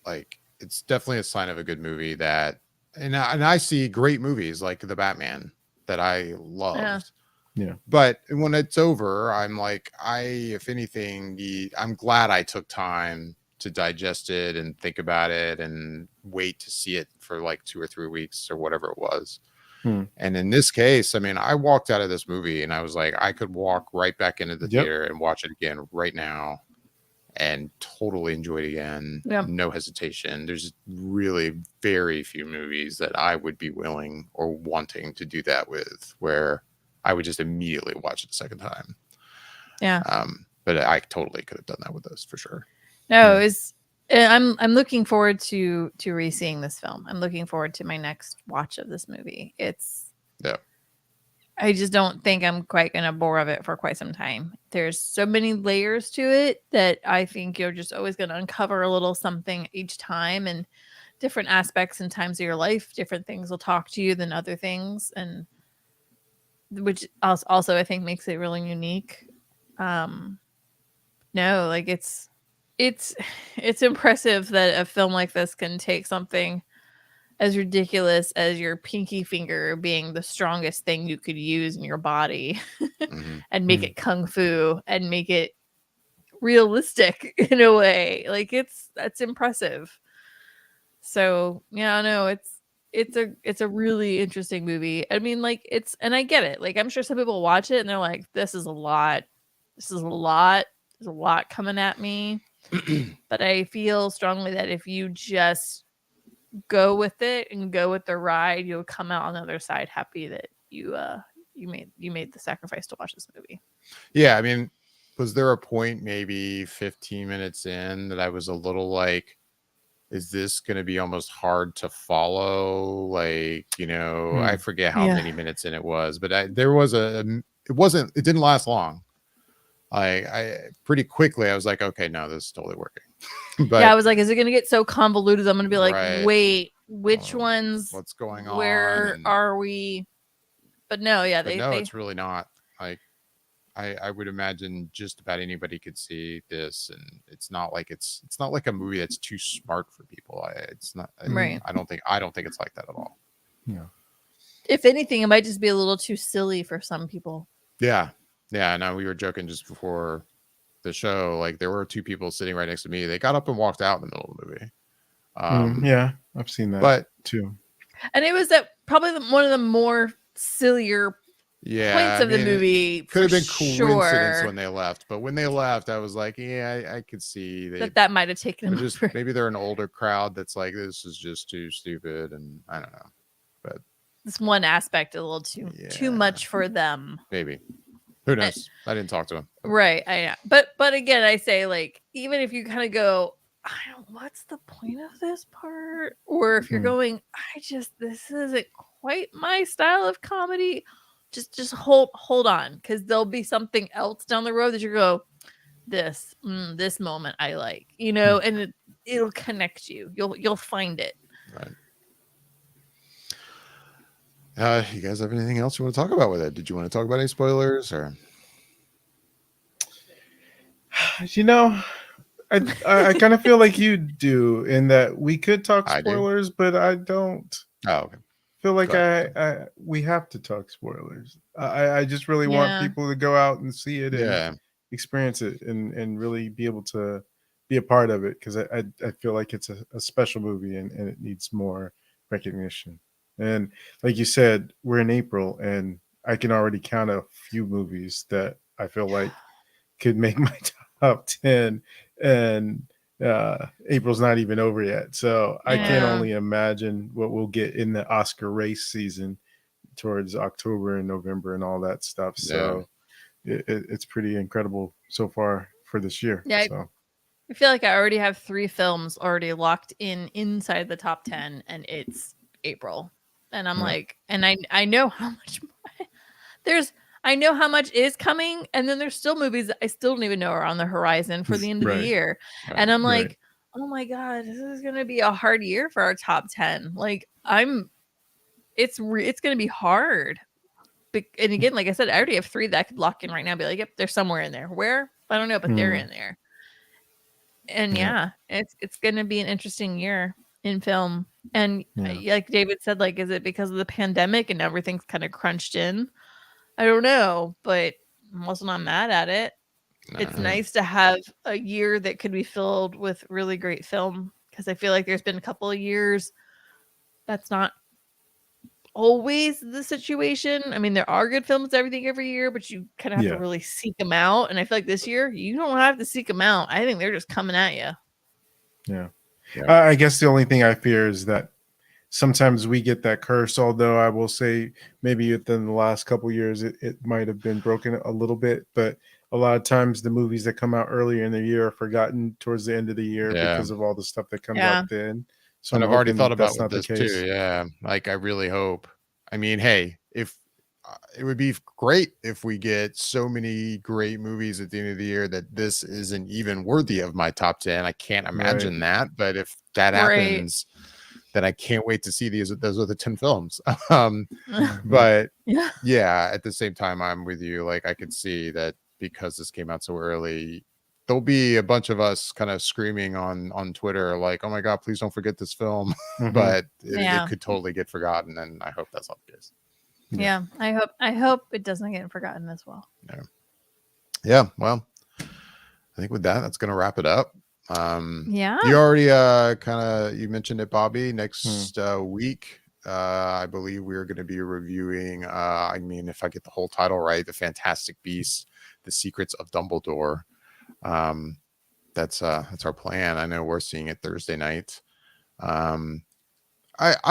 like it's definitely a sign of a good movie that, and I see great movies like The Batman that I loved. Yeah. But when it's over, I'm like, if anything, I'm glad I took time to digest it and think about it and wait to see it for like 2 or 3 weeks or whatever it was. And in this case, I mean, I walked out of this movie and I was like, I could walk right back into the theater and watch it again right now and totally enjoy it again. No hesitation. There's really very few movies that I would be willing or wanting to do that with, where I would just immediately watch it a second time. Yeah. But I totally could have done that with this for sure. No, I'm looking forward to re-seeing this film. I'm looking forward to my next watch of this movie. I just don't think I'm quite gonna bore of it for quite some time. There's so many layers to it that I think you're just always gonna uncover a little something each time, and different aspects and times of your life. Different things will talk to you than other things, and which also I think makes it really unique. No, like it's impressive that a film like this can take something as ridiculous as your pinky finger being the strongest thing you could use in your body and make it kung fu and make it realistic in a way. Like that's impressive. So yeah, no, it's a really interesting movie. I mean, like and I get it. Like I'm sure some people watch it and they're like, this is a lot. There's a lot coming at me. But I feel strongly that if you just go with it and go with the ride, you'll come out on the other side happy that you made the sacrifice to watch this movie. Yeah, I mean, was there a point maybe 15 minutes in that I was a little like, is this going to be almost hard to follow? Like, I forget how many minutes in it was, but it didn't last long. I pretty quickly I was like, okay, no, this is totally working. But yeah, I was like, is it going to get so convoluted? I'm going to be like, right. Wait, which ones? What's going on? Where are we? But no, yeah, it's really not. Like, I would imagine just about anybody could see this, and it's not like a movie that's too smart for people. It's not. Right. I don't think it's like that at all. Yeah. If anything, it might just be a little too silly for some people. Yeah. Yeah. No, we were joking just before the show. Like there were two people sitting right next to me. They got up and walked out in the middle of the movie. Yeah, I've seen that, but too. And it was probably one of the more sillier points of the movie. Could have been coincidence when they left, but when they left, I was like, yeah, I could see that might have taken them. Maybe they're an older crowd that's like, this is just too stupid, and I don't know. But this one aspect a little too much for them. Maybe. Who knows? I didn't talk to him. Right. I know. But again, I say, like, even if you kind of go, what's the point of this part? Or if you're going, this isn't quite my style of comedy. Just hold on, because there'll be something else down the road that you go, this moment I like, and it'll connect you. You'll find it. Right. You guys have anything else you want to talk about with it? Did you want to talk about any spoilers or? I kind of feel like you do in that we could talk spoilers, but I don't. Oh, okay. Feel like we have to talk spoilers. I just really want people to go out and see it and experience it and really be able to be a part of it, because I feel like it's a special movie and it needs more recognition. And like you said, we're in April and I can already count a few movies that I feel like could make my top 10, and April's not even over yet. So I can only imagine what we'll get in the Oscar race season towards October and November and all that stuff. So it's pretty incredible so far for this year. Yeah. So. I feel like I already have 3 films already locked inside the top 10, and it's April. And I'm like, and I know how much I know how much is coming, and then there's still movies that I still don't even know are on the horizon for the end of the year. Right. And I'm like, oh my God, this is going to be a hard year for our top 10. Like it's going to be hard. And again, like I said, I already have 3 that I could lock in right now. Be like, yep, they're somewhere in there. Where? I don't know, but they're in there. And it's going to be an interesting year in film. And like David said, like, is it because of the pandemic and everything's kind of crunched in? I don't know, but I'm also not mad at it. It's nice to have a year that could be filled with really great film, because I feel like there's been a couple of years that's not always the situation. I mean, there are good films every year, but you kind of have to really seek them out. And I feel like this year you don't have to seek them out. I think they're just coming at you. Yeah. I guess the only thing I fear is that sometimes we get that curse, although I will say maybe within the last couple of years it might have been broken a little bit, but a lot of times the movies that come out earlier in the year are forgotten towards the end of the year because of all the stuff that comes out then. So and I've already thought about this too. Yeah. Like, I really hope, I mean, hey, if it would be great if we get so many great movies at the end of the year that this isn't even worthy of my top 10. I can't imagine that, but if that happens, then I can't wait to see those are the 10 films. But at the same time, I'm with you. Like, I could see that because this came out so early, there'll be a bunch of us kind of screaming on Twitter like, oh my god, please don't forget this film. Mhm. But Yeah. it could totally get forgotten, and I hope that's not the case. Yeah. I hope it doesn't get forgotten as well. Yeah, well, I think with that, that's gonna wrap it up. Yeah. You already you mentioned it, Bobby. Next week, I believe we're going to be reviewing, I mean, if I get the whole title right, The Fantastic Beasts, The Secrets of Dumbledore. That's our plan. I know we're seeing it Thursday night. I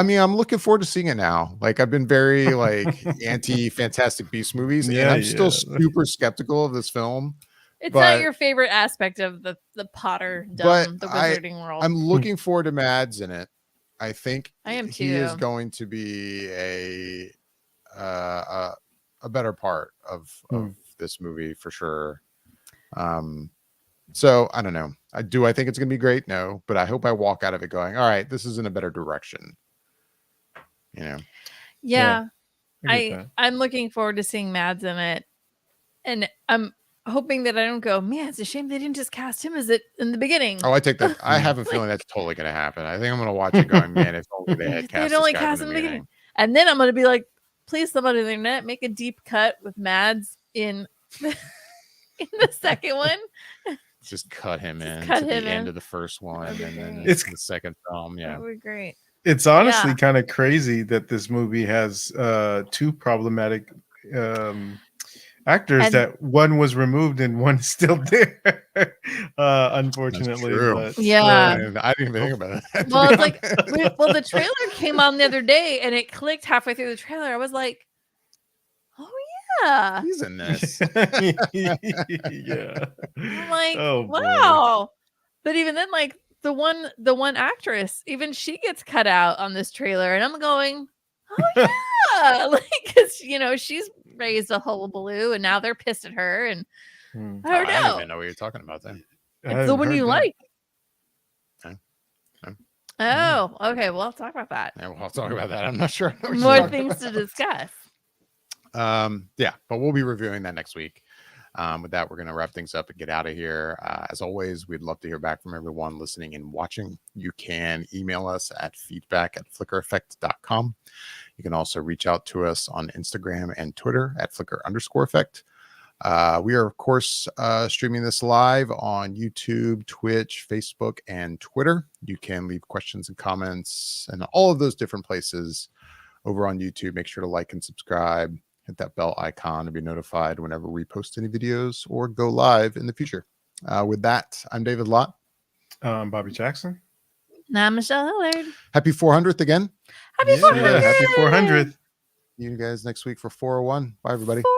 mean, I'm looking forward to seeing it now. Like, I've been very like anti Fantastic Beasts movies, and I'm still super skeptical of this film. It's but- not your favorite aspect of the Potter but the wizarding world. I'm looking forward to Mads in it. I think I am he is too. going to be a better part of this movie for sure. So I don't know. I think it's gonna be great. No, but I hope I walk out of it going, all right, this is in a better direction. You know. Yeah. I get that. I'm looking forward to seeing Mads in it. And I'm hoping that I don't go, man, it's a shame they didn't just cast him as it in the beginning. Oh, I take that. I have a feeling that's totally gonna happen. I think I'm gonna watch it going, man, if only they had If cast they'd only this guy cast from him the in the beginning. And then I'm gonna be like, please, somebody on the internet, make a deep cut with Mads in the second one. Just cut him in cut to the him end in. of the first one, That'd be and then great. it's the second film. Yeah. That would be great. It's honestly Yeah. kind of crazy that this movie has two problematic actors, And- that one was removed and one is still there. Unfortunately, true. but Yeah. I didn't even think about that. to Well, be it's like, honest. well, the trailer came on the other day and it clicked halfway through the trailer. I was like, oh yeah. He's in this. yeah. I'm like, Oh, boy. wow. But even then, like the one actress, even she gets cut out on this trailer, and I'm going, oh yeah, like because she's raised a hullabaloo, and now they're pissed at her, and Hmm. I don't I don't know. even know what you're talking about then. I It's the hadn't one heard you that. like. Okay. Oh, okay. Well, I'll talk about that. Yeah, we'll talk about that. I'm not sure. what you're More talking things about. to discuss. Yeah, but we'll be reviewing that next week. With that, we're going to wrap things up and get out of here. As always, we'd love to hear back from everyone listening and watching. You can email us at feedback@flickereffect.com. You can also reach out to us on Instagram and Twitter at @flicker_effect. We are, of course, streaming this live on YouTube, Twitch, Facebook, and Twitter. You can leave questions and comments and all of those different places over on YouTube. Make sure to like and subscribe. Hit that bell icon to be notified whenever we post any videos or go live in the future. With that, I'm David Lott. Bobby Jackson. Now, Michelle Hillard. Happy 400th again. Happy Yeah, 400. happy 400th. See you guys next week for 401. Bye, everybody. 400.